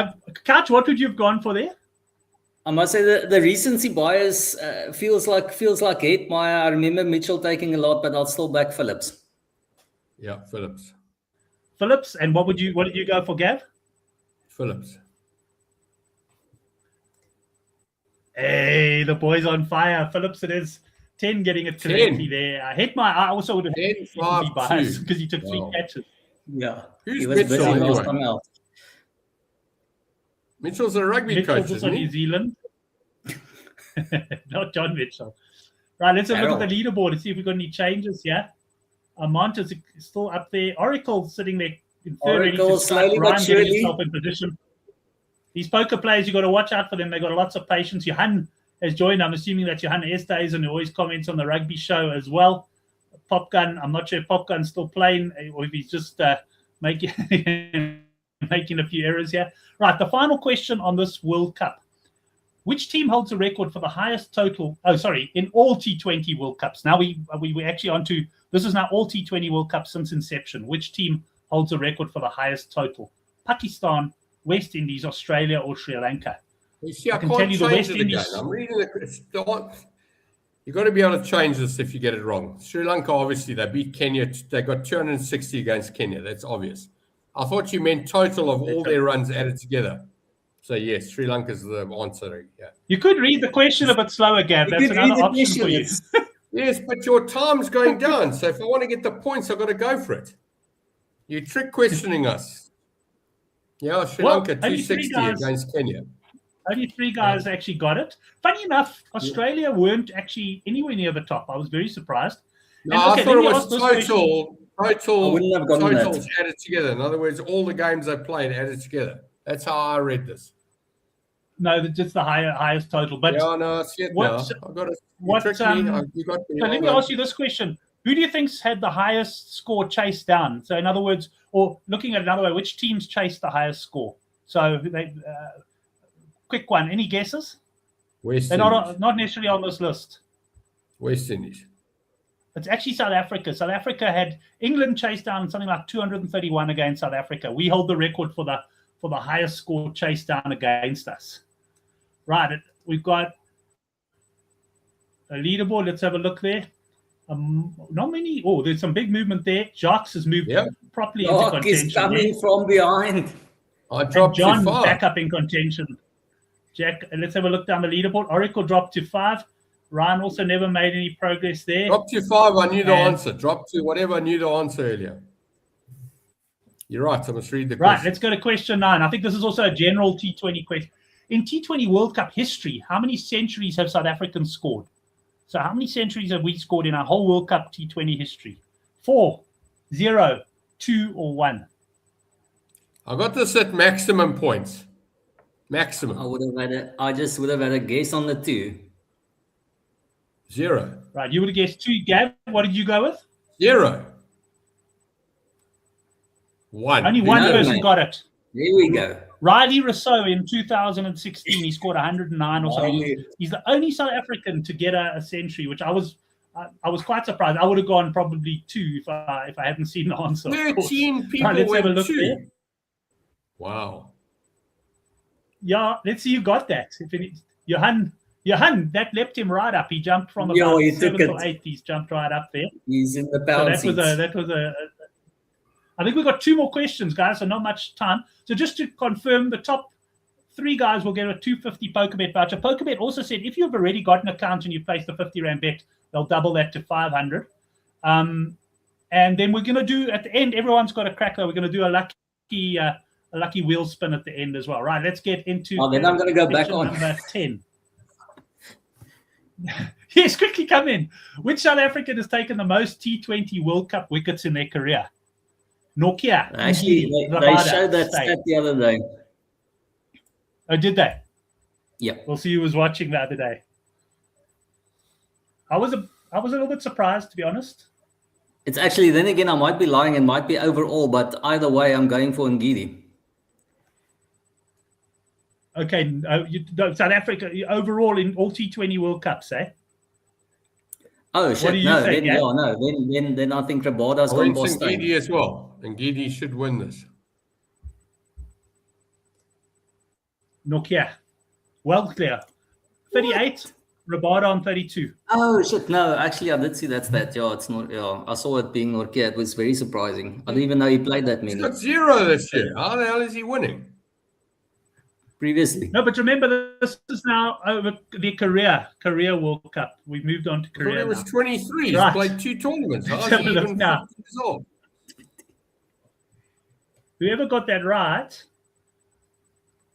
Kach, what would you have gone for there? I must say the recency bias feels like Hetmeyer. I remember Mitchell taking a lot, but I'll still back Phillips. Yeah, Phillips. Phillips. And what did you go for, Gav? Phillips. Hey, the boy's on fire. Phillips it is. 10 getting it correctly there. Hetmeyer, I also would have 10, 5, biased 2. because he took 3 Wow. catches. Yeah. Who's He was busy Mitchell last anyway? time out. Mitchell's a rugby Mitchell's coach, also isn't he? New Zealand. Not John Mitchell. Right, let's have a look at the leaderboard and see if we've got any changes here. Armand is still up there. Oracle sitting there in third. Oracle, slowly but Ryan getting surely. himself in position. These poker players, you've got to watch out for them. They've got lots of patience. Johan has joined. I'm assuming that Johan Estays and he always comments on the rugby show as well. Popgun, I'm not sure if Popgun's still playing or if he's just making a few errors here. Right, the final question on this World Cup. Which team holds a record for the highest total? Oh, sorry, in all T20 World Cups. Now we're actually on to, this is now all T20 World Cups since inception. Which team holds a record for the highest total? Pakistan, West Indies, Australia, or Sri Lanka? You see, I can can't tell you the change West it again. Indies- I'm reading you've got to be able to change this if you get it wrong. Sri Lanka, obviously, they beat Kenya. They got 260 against Kenya. That's obvious. I thought you meant total of all their runs added together. So, yes, Sri Lanka's the answer. Yeah. You could read the question a bit slower, Gav. You That's could read another the option for you. questions. Yes, but your time's going down. So, if I want to get the points, I've got to go for it. You're trick questioning us. Yeah, Sri Well, Lanka only 3 260 guys. against Kenya. Only 3 guys actually got it. Funny enough, Australia weren't actually anywhere near the top. I was very surprised. No, And, I okay, thought let it me was ask this question. total I wouldn't have gotten that. totals added together. In other words, all the games they played added together. That's how I read this. No, just the highest total. But Yeah, no, I see it now. what- I got it. what, You tricked me. You got me. so let me ask you this question. Who do you think's had the highest score chased down? So in other words, or looking at it another way, which teams chased the highest score? So they, quick one. Any guesses? West They're Indies. not necessarily on this list. West Indies. It's actually South Africa. South Africa had England chased down something like 231 against South Africa. We hold the record for the highest score chased down against us. Right, we've got a leaderboard. Let's have a look there. Not many. Oh, there's some big movement there. Jacques has moved properly into Doc is contention. coming from behind. I And dropped John to 5. back up in contention. Jack, let's have a look down the leaderboard. Oracle dropped to 5. Ryan also never made any progress there. Dropped to 5. I knew the And- answer. Dropped to whatever I knew the answer earlier. You're right. I must read the Right, question. let's go to question 9. I think this is also a general T20 question. In T20 World Cup history, how many centuries have South Africans scored? So how many centuries have we scored in our whole World Cup T20 history? 4, 0, 2, or 1? I got this at maximum points. Maximum. I just would have had a guess on the 2. 0. Right, you would have guessed 2. Gav, what did you go with? 0. 1. Only one No, person mate. got it. There we go. Riley Rousseau in 2016, he scored 109 or so. He's the only South African to get a century, which I was quite surprised. I would have gone probably 2 if I hadn't seen the answer. 13 people let's have a went look 2. there. Wow. Yeah, let's see who got that. Johan, that leapt him right up. He jumped from about 7th or 8th. He's jumped right up there. He's in the pound so that was a I think we've got 2 more questions, guys, so not much time. So just to confirm, the top 3 guys will get a 250 PokerBet voucher. PokerBet also said if you've already got an account and you placed a 50 Rand bet, they'll double that to 500. And then we're going to do, at the end, everyone's got a cracker. We're going to do a lucky wheel spin at the end as well. Right, let's get into then I'm going to go back on. Number 10. Yes, quickly come in. Which South African has taken the most T20 World Cup wickets in their career? Nokia. Actually, they showed that stat the other day. Oh, did they? Yeah. We'll see who was watching the other day. I was a little bit surprised, to be honest. It's actually, then again, I might be lying and might be overall, but either way, I'm going for Ngidi. Okay, South Africa overall in all T20 World Cups, eh? Oh shit! No, then I think Rabada's gone for Ngidi as well. Ngidi should win this. Nokia, well clear. 38. Rabada on 32. Oh shit! No, actually, I did see that stat. Yeah, it's not. Yeah, I saw it being Nokia. It was very surprising. I didn't even know he played that many. He's got 0 this year. How the hell is he winning? Previously. No, but remember, this is now over the career World Cup. We've moved on to career. It was 23. Right. He's played 2 tournaments. How is he even 50 years old? Whoever got that right,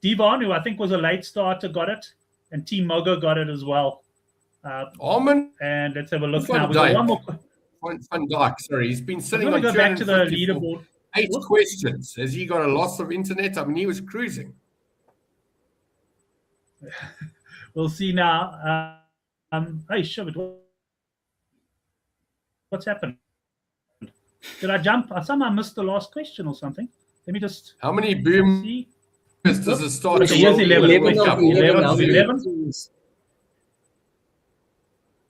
Devon, who I think was a late starter, got it, and Team Mogo got it as well. Armin? And let's have a look Van now. We've got one more. Van Dijk, sorry. He's been sitting on go back to the leaderboard. 8 questions. Has he got a loss of internet? I mean, he was cruising. We'll see now. Hey, Shubert, what's happened? Did I jump? I somehow missed the last question or something. Let me just. How many boom does it start? Okay, here's 11.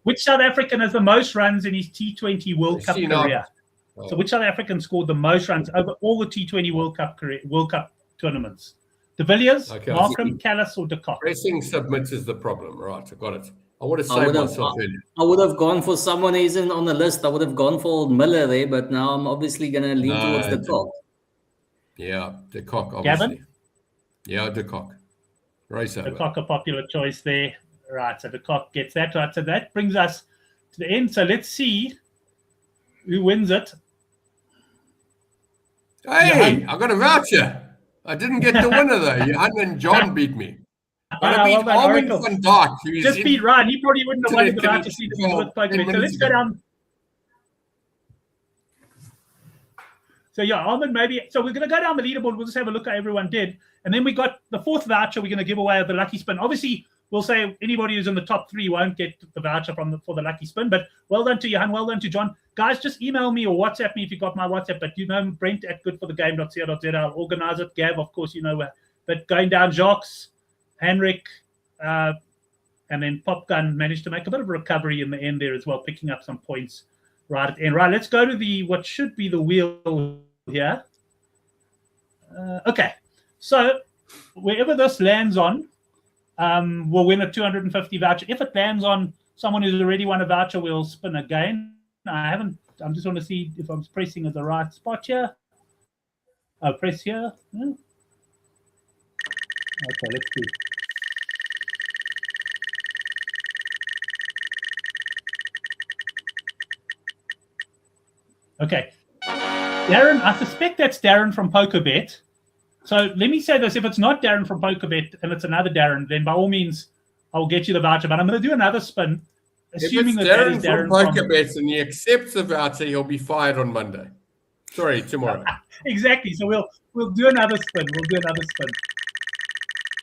Which South African has the most runs in his T20 World Cup career? Oh. So which South African scored the most runs over all the T20 World Cup tournaments? De Villiers, Markham, Callis, or de Kock? Pressing submits is the problem. Right, I got it. I would have saved myself earlier. I would have gone for someone who isn't on the list. I would have gone for old Miller there, but now I'm obviously going to lean towards de Kock. Yeah, de Kock, obviously. Gavin? Yeah, de Kock. Race over. De Kock, a popular choice there. Right, so de Kock gets that right. So that brings us to the end. So let's see who wins it. Hey, I got a voucher. I didn't get the winner though. Johan and John beat me. I beat Armin van Dijk. Just beat Ryan. He probably wouldn't have won the voucher seat with PokerBet. So let's go down. So yeah, Armin maybe. So we're going to go down the leaderboard. We'll just have a look at how everyone did. And then we got the 4th voucher we're going to give away of the lucky spin. Obviously, we'll say anybody who's in the top 3 won't get the voucher for the lucky spin. But well done to Johan. Well done to John. Guys, just email me or WhatsApp me if you got my WhatsApp. But you know, Brent at goodforthegame.co.za. I'll organize it. Gav, of course, you know where. But going down, Jacques, Henrik, and then Popgun managed to make a bit of a recovery in the end there as well, picking up some points right at the end. Right, let's go to what should be the wheel here. Okay, so wherever this lands on, we'll win a 250 voucher. If it lands on someone who's already won a voucher, we'll spin again. I'm just want to see if I'm pressing at the right spot here. I'll press here. Yeah. Okay, let's see. Okay. Darren, I suspect that's Darren from PokerBet. So let me say this. If it's not Darren from PokerBet and it's another Darren, then by all means, I'll get you the voucher. But I'm going to do another spin, assuming that is Darren from PokerBet and he accepts the voucher, he'll be fired on Monday. Sorry, tomorrow. Exactly. So we'll do another spin.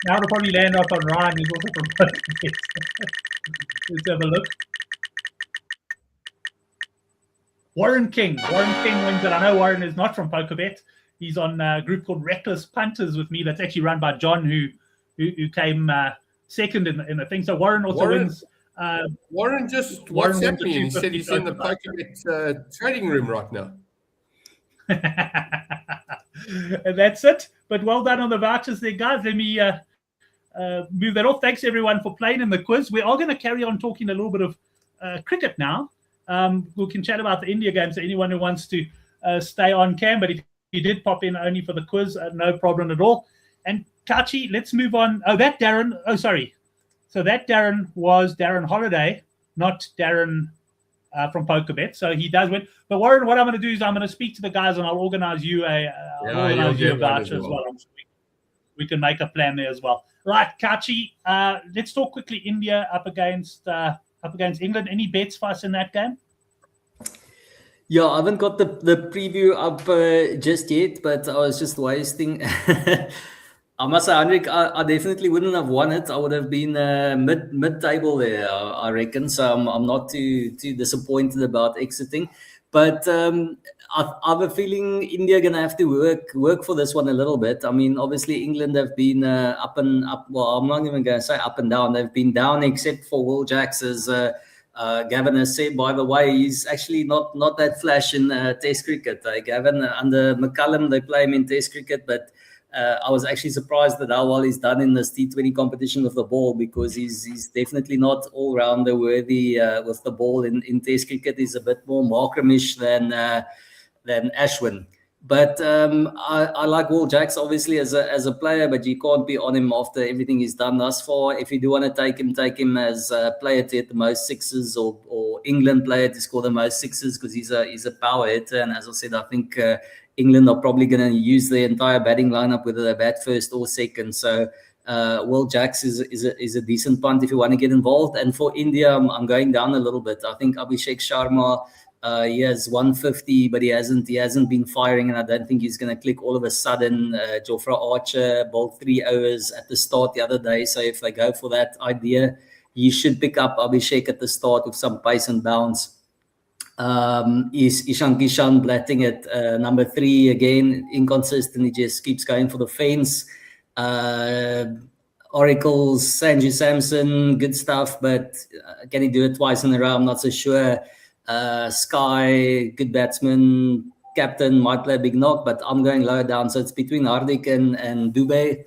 Now it'll probably land up on Ryan, who's also from PokerBet. Let's have a look. Warren King. Warren King wins it. I know Warren is not from PokerBet. He's on a group called Reckless Punters with me. That's actually run by John, who came second in the thing. So Warren also wins. Warren just Warren WhatsApped wins me and he said 250 he's in the total PokerBet trading room right now. And that's it. But well done on the vouchers there, guys. Let me move that off. Thanks, everyone, for playing in the quiz. We are going to carry on talking a little bit of cricket now. We can chat about the India game, so anyone who wants to stay on can. But if you did pop in only for the quiz, no problem at all. And Kachi, let's move on. Oh, that Darren. Oh, sorry. So that Darren was Darren Holiday, not Darren from PokerBet. So he does win. But Warren, what I'm going to do is I'm going to speak to the guys and I'll organize you a voucher as well. We can make a plan there as well. Right, Kachi, let's talk quickly. India up against England. Any bets for us in that game? Yeah, I haven't got the preview up just yet, but I was just wasting. I must say, Hendrik, I definitely wouldn't have won it. I would have been mid-table there, I reckon. So I'm not too disappointed about exiting. But I have a feeling India are going to have to work for this one a little bit. I mean, obviously, England have been up and up. Well, I'm not even going to say up and down. They've been down except for Will Jacks, as Gavin has said. By the way, he's actually not that flash in Test cricket. Gavin, under McCullum, they play him in Test cricket, but I was actually surprised at how well he's done in this T20 competition with the ball, because he's definitely not all-rounder worthy with the ball. In Test cricket, he's a bit more Markramish than Ashwin. But I like Will Jacks, obviously, as a player, but you can't be on him after everything he's done thus far. If you do want to take him as a player to hit the most sixes, or England player to score the most sixes, because he's a power hitter. And as I said, I think England are probably going to use their entire batting lineup, whether they bat first or second. So Will Jacks is a decent punt if you want to get involved. And for India, I'm going down a little bit. I think Abhishek Sharma, he has 150, but he hasn't been firing, and I don't think he's going to click all of a sudden. Jofra Archer bowled 3 overs at the start the other day, so if they go for that idea, you should pick up Abhishek at the start with some pace and bounce. Is Ishan Kishan batting at number 3 again? Inconsistent. He just keeps going for the fence. Oracle's Sanju Samson, good stuff, but can he do it twice in a row? I'm not so sure. Sky, good batsman, captain, might play a big knock, but I'm going lower down. So it's between Hardik and Dubey,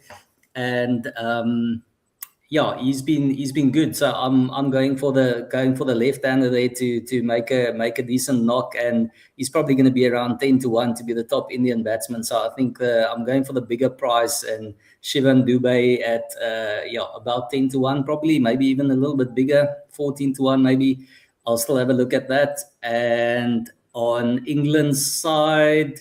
and yeah, he's been good. So I'm going for the left-hander there to make a decent knock, and he's probably going to be around 10-1 to be the top Indian batsman. So I think I'm going for the bigger price, and Shivan Dubey at about 10-1, probably, maybe even a little bit bigger, 14-1 maybe. I'll still have a look at that. And on England's side,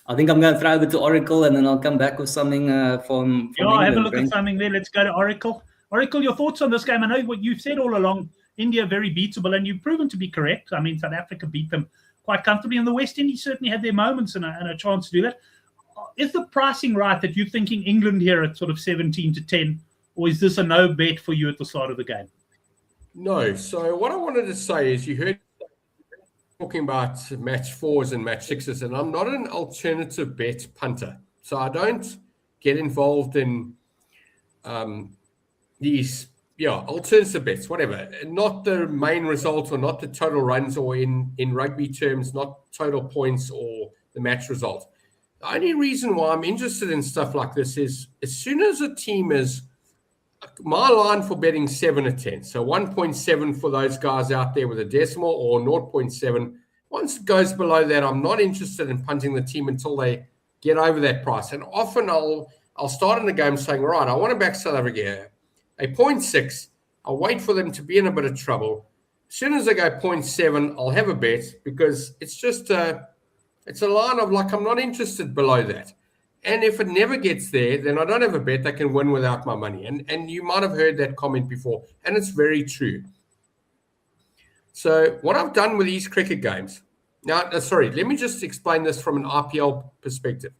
I think I'm going to throw over to Oracle, and then I'll come back with something from England. Have a look at something there. Let's go to Oracle. Oracle, your thoughts on this game? I know what you've said all along, India very beatable, and you've proven to be correct. I mean, South Africa beat them quite comfortably, and the West Indies certainly had their moments and a chance to do that. Is the pricing right that you're thinking England here at sort of 17-10, or is this a no bet for you at the start of the game? No. So what I wanted to say is, you heard talking about match 4s and match 6s, and I'm not an alternative bet punter. So I don't get involved in these alternative bets, whatever. Not the main result, or not the total runs, or in rugby terms, not total points or the match result. The only reason why I'm interested in stuff like this is, as soon as a team is, my line for betting 7-10, so 1.7 for those guys out there with a decimal, or 0.7. Once it goes below that, I'm not interested in punting the team until they get over that price. And often I'll start in the game saying, right, I want to back South Africa here. A 0.6, I'll wait for them to be in a bit of trouble. As soon as they go 0.7, I'll have a bet, because it's just it's a line of, like, I'm not interested below that. And if it never gets there, then I don't have a bet that can win without my money. And you might have heard that comment before, and it's very true. So what I've done with these cricket games, now, let me just explain this from an IPL perspective.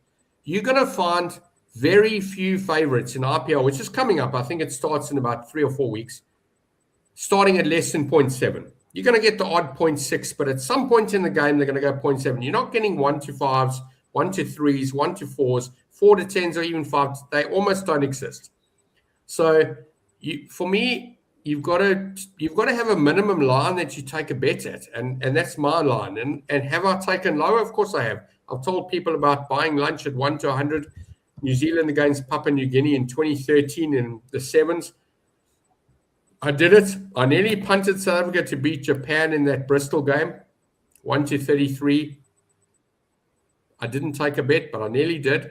You're going to find very few favorites in IPL, which is coming up. I think it starts in about 3 or 4 weeks, starting at less than 0.7. you're going to get the odd 0.6, but at some point in the game, they're going to go 0.7. You're not getting 1 to 5s, 1 to 3s, 1 to 4s, 4 to 10s, or even 5. They almost don't exist. So for me, you've got to have a minimum line that you take a bet at, and that's my line. And have I taken lower? Of course I have. I've told people about buying lunch at 1 to 100. New Zealand against Papua New Guinea in 2013 in the sevens. I did it. I nearly punted South Africa to beat Japan in that Bristol game, 1 to 33. I didn't take a bet, but I nearly did.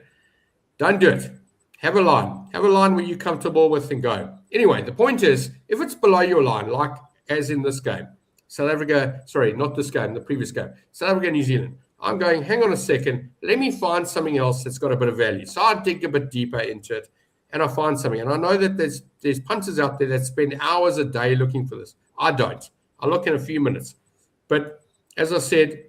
Don't do it. Have a line. Have a line where you're comfortable with and go. Anyway, the point is, if it's below your line, like as in this game, South Africa, sorry, not this game, the previous game, South Africa, New Zealand, I'm going, hang on a second, let me find something else that's got a bit of value. So I dig a bit deeper into it, and I find something. And I know that there's punters out there that spend hours a day looking for this. I don't. I look in a few minutes. But as I said,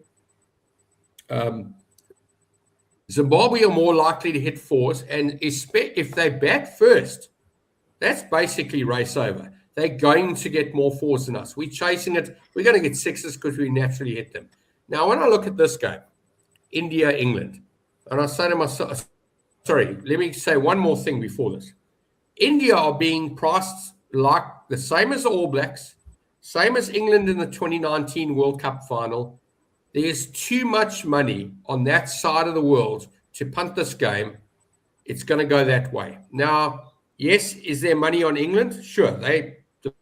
Zimbabwe are more likely to hit 4s, and if they bat first, that's basically race over. They're going to get more 4s than us. We're chasing it. We're going to get 6s because we naturally hit them. Now, when I look at this game, India, England, and I say to myself, sorry, let me say one more thing before this. India are being priced like the same as the All Blacks, same as England in the 2019 World Cup final. There's too much money on that side of the world to punt this game. It's going to go that way. Now, yes, is there money on England? Sure. They're the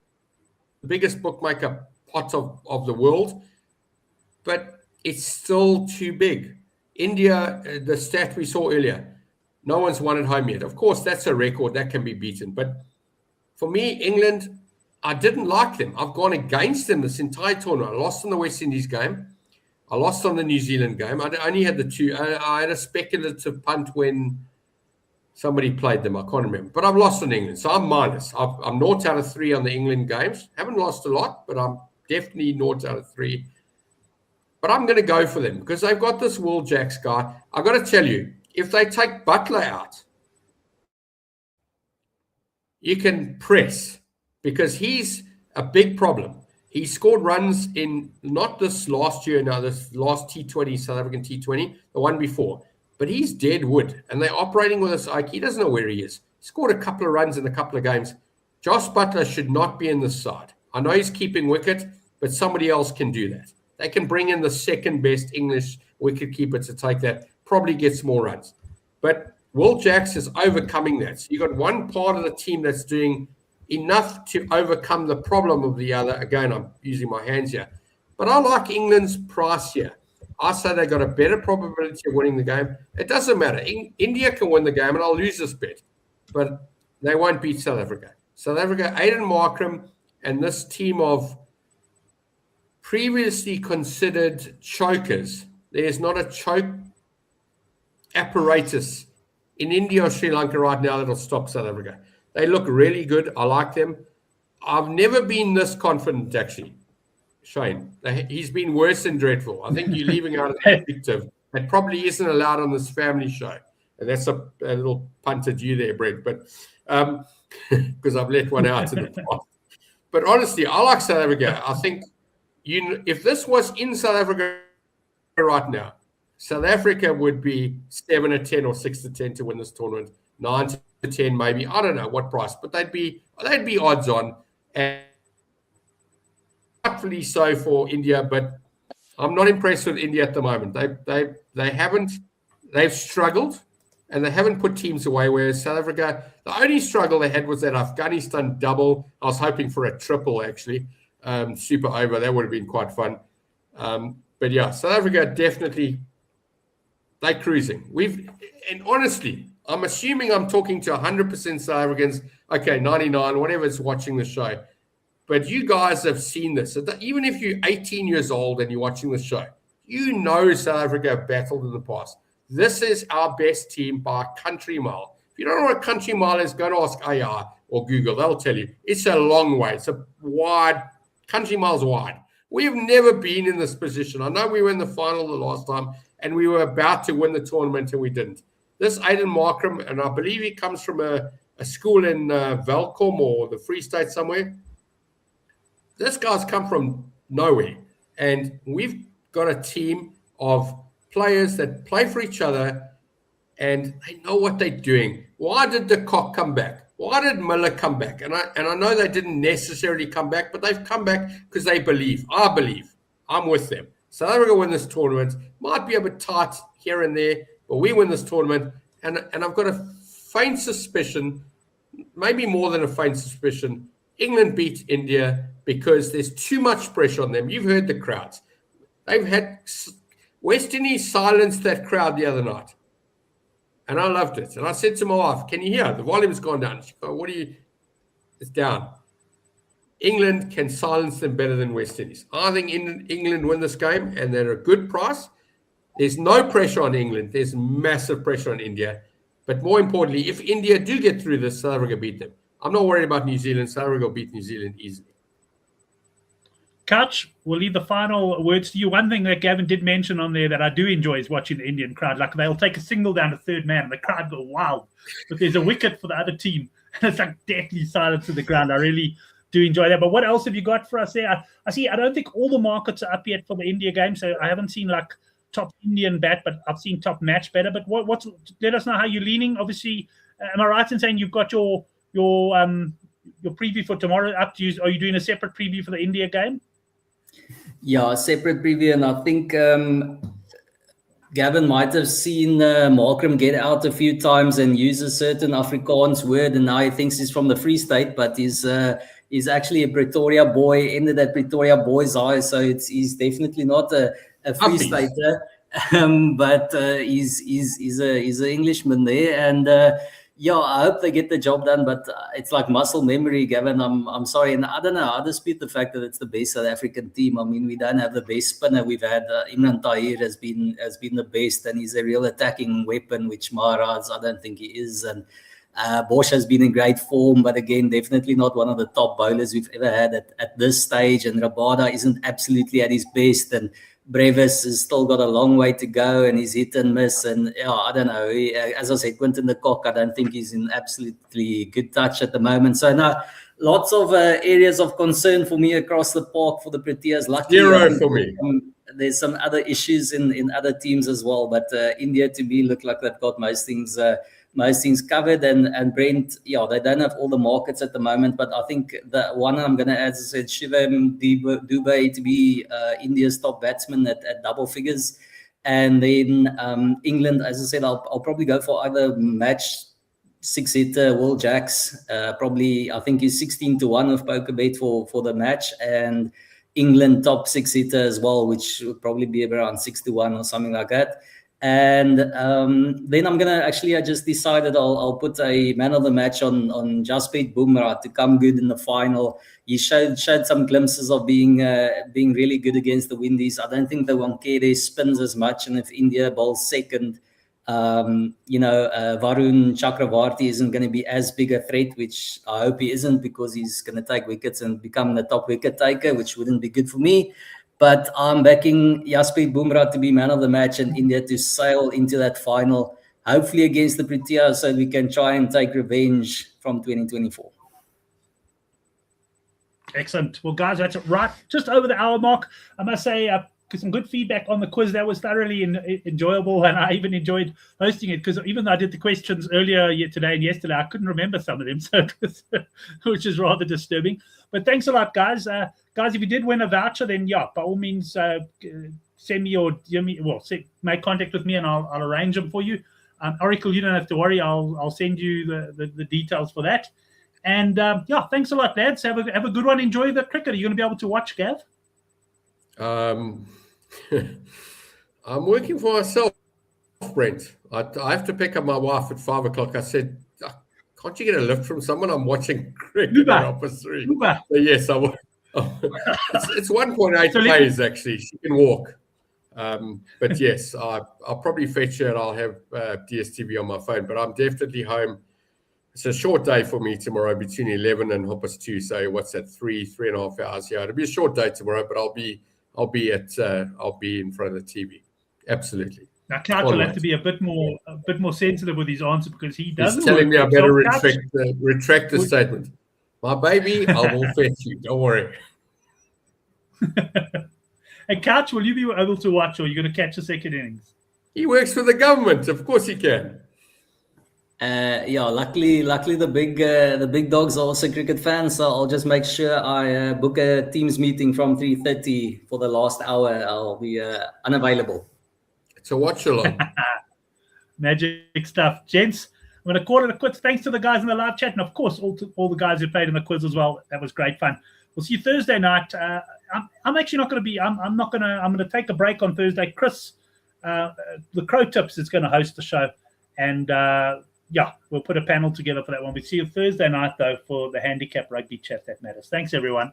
biggest bookmaker pot of the world, but it's still too big. India, the stat we saw earlier, no one's won at home yet. Of course, that's a record that can be beaten. But for me, England, I didn't like them. I've gone against them this entire tournament. I lost in the West Indies game. I lost on the New Zealand game. I only had the two. I had a speculative punt when somebody played them. I can't remember. But I've lost on England. So I'm minus. I'm 0 out of 3 on the England games. Haven't lost a lot, but I'm definitely 0 out of 3. But I'm going to go for them because they've got this Will Jacks guy. I've got to tell you, if they take Butler out, you can press because he's a big problem. He scored runs in not this last year, now this last T20, South African T20, the one before. But he's dead wood, and they're operating with this Ike. He doesn't know where he is. He scored a couple of runs in a couple of games. Josh Butler should not be in this side. I know he's keeping wicket, but somebody else can do that. They can bring in the second best English wicket keeper to take that, probably gets more runs. But Will Jacks is overcoming that. So you've got one part of the team that's doing enough to overcome the problem of the other. Again, I'm using my hands here. But I like England's price here. I say they got a better probability of winning the game. It doesn't matter. India can win the game, and I'll lose this bet. But they won't beat South Africa. South Africa, Aiden Markram, and this team of previously considered chokers. There's not a choke apparatus in India or Sri Lanka right now that'll stop South Africa. They look really good. I like them. I've never been this confident, actually, Shane. He's been worse than dreadful. I think you're leaving out an adjective that probably isn't allowed on this family show. And that's a little punt at you there, Brent. But because I've let one out in the past. But honestly, I like South Africa. I think if this was in South Africa right now, South Africa would be 7 to 10 or 6 to 10 to win this tournament. 9 to 10 maybe. I don't know what price, but they'd be odds on. And hopefully so for India, but I'm not impressed with India at the moment. They've struggled and they haven't put teams away, whereas South Africa, the only struggle they had was that Afghanistan double. I was hoping for a triple, actually. Super over. That would have been quite fun. But yeah, South Africa definitely, they're cruising. And honestly, I'm assuming I'm talking to 100% South Africans. Okay, 99, whatever's watching the show. But you guys have seen this. So even if you're 18 years old and you're watching the show, you know South Africa have battled in the past. This is our best team by a country mile. If you don't know what a country mile is, go to ask AI or Google. They'll tell you. It's a long way. It's a wide, country miles wide. We have never been in this position. I know we were in the final the last time, and we were about to win the tournament, and we didn't. This Aiden Markram, and I believe he comes from a school in Welkom or the Free State somewhere. This guy's come from nowhere. And we've got a team of players that play for each other and they know what they're doing. Why did De Kock come back? Why did Miller come back? And I know they didn't necessarily come back, but they've come back because they believe. I believe. I'm with them. South Africa win this tournament. Might be a bit tight here and there, but we win this tournament. And I've got a faint suspicion, maybe more than a faint suspicion, England beat India because there's too much pressure on them. You've heard the crowds. They've had West Indies silence that crowd the other night. And I loved it. And I said to my wife, can you hear? The volume's gone down. She goes, what do you... It's down. England can silence them better than West Indies. I think England win this game, and they're a good price. There's no pressure on England. There's massive pressure on India. But more importantly, if India do get through this, South Africa beat them. I'm not worried about New Zealand. South Africa will beat New Zealand easily. Couch, we'll leave the final words to you. One thing that Gavin did mention on there that I do enjoy is watching the Indian crowd. Like, they'll take a single down to third man, and the crowd go wild. But there's a wicket for the other team, and it's like deathly silence in the ground. I really do enjoy that. But what else have you got for us there? I see, I don't think all the markets are up yet for the India game, so I haven't seen like top Indian bat, but I've seen top match better. But what's let us know how you're leaning. Obviously, am I right in saying you've got your preview for tomorrow up to you? Are you doing a separate preview for the India game? Yeah, a separate preview, and I think Gavin might have seen Markram get out a few times and use a certain Afrikaans word, and now he thinks he's from the Free State, but he's actually a Pretoria boy, ended at Pretoria Boys High, so he's definitely not a Free Stater, but he's an Englishman there, and yeah, I hope they get the job done, but it's like muscle memory, Gavin. I'm sorry, and I don't know. I dispute the fact that it's the best South African team. I mean, we don't have the best spinner. We've had Imran Tahir has been the best, and he's a real attacking weapon, which Maharaj I don't think he is. And Bosch has been in great form, but again, definitely not one of the top bowlers we've ever had at this stage. And Rabada isn't absolutely at his best, and Brevis has still got a long way to go, and he's hit and miss. And yeah, I don't know. As I said, Quinton de Kock, I don't think he's in absolutely good touch at the moment. So now, lots of areas of concern for me across the park for the Proteas. Luckily, Zero for me. There's some other issues in other teams as well, but India to me look like they've got most things covered, and Brent, yeah, they don't have all the markets at the moment, but I think the one I'm going to add, as I said, Shivam Dubey to be India's top batsman at double figures, and then England, as I said, I'll probably go for either match 6-hitter Will Jacks, probably I think he's 16-1 of poker bet for the match, and England top 6-hitter as well, which would probably be around 6-1 or something like that. And then I'm gonna I just decided I'll put a man of the match on Jasprit Bumrah to come good in the final. He showed some glimpses of being really good against the Windies. I don't think the Wankere spins as much, and if India bowls second, Varun Chakravarti isn't going to be as big a threat, which I hope he isn't, because he's going to take wickets and become the top wicket taker, which wouldn't be good for me. But I'm backing Jasprit Bumrah to be man of the match and India to sail into that final, hopefully against the Proteas, so we can try and take revenge from 2024. Excellent. Well, guys, that's right just over the hour mark. I must say, some good feedback on the quiz. That was thoroughly enjoyable, and I even enjoyed hosting it, because even though I did the questions earlier today and yesterday, I couldn't remember some of them, so which is rather disturbing. But thanks a lot, guys. Guys, if you did win a voucher, then yeah, by all means, send me or make contact with me, and I'll arrange them for you. Oracle, you don't have to worry. I'll send you the details for that. And yeah, thanks a lot, lads. Have a good one. Enjoy the cricket. Are you going to be able to watch, Gav? I'm working for myself, Brent. I have to pick up my wife at 5 o'clock. I said, can't you get a lift from someone? I'm watching cricket at Office 3. So yes, I will. It's 1.8 plays, actually. She can walk. But yes, I'll probably fetch her, and I'll have DSTV on my phone. But I'm definitely home. It's a short day for me tomorrow, between 11 and 2:30. So what's that? 3.5 hours here. It'll be a short day tomorrow, but I'll be in front of the TV. Absolutely. Now, Clark will have to be a bit more sensitive with his answer, because he doesn't. He's telling me I better retract the statement. My baby, I will fetch you. Don't worry. And Couch, will you be able to watch, or are you going to catch the second innings? He works for the government. Of course he can. Yeah, luckily the big dogs are also cricket fans, so I'll just make sure I book a Teams meeting from 3:30 for the last hour. I'll be unavailable. It's a watch along. Magic stuff, gents. I'm going to call it a quits. Thanks to the guys in the live chat, and of course all the guys who played in the quiz as well. That was great fun. We'll see you Thursday night. I'm actually not going to be. I'm going to take a break on Thursday. Chris, the Crow Tips, is going to host the show, and yeah, we'll put a panel together for that one. We see you Thursday night though for the handicap rugby chat that matters. Thanks everyone.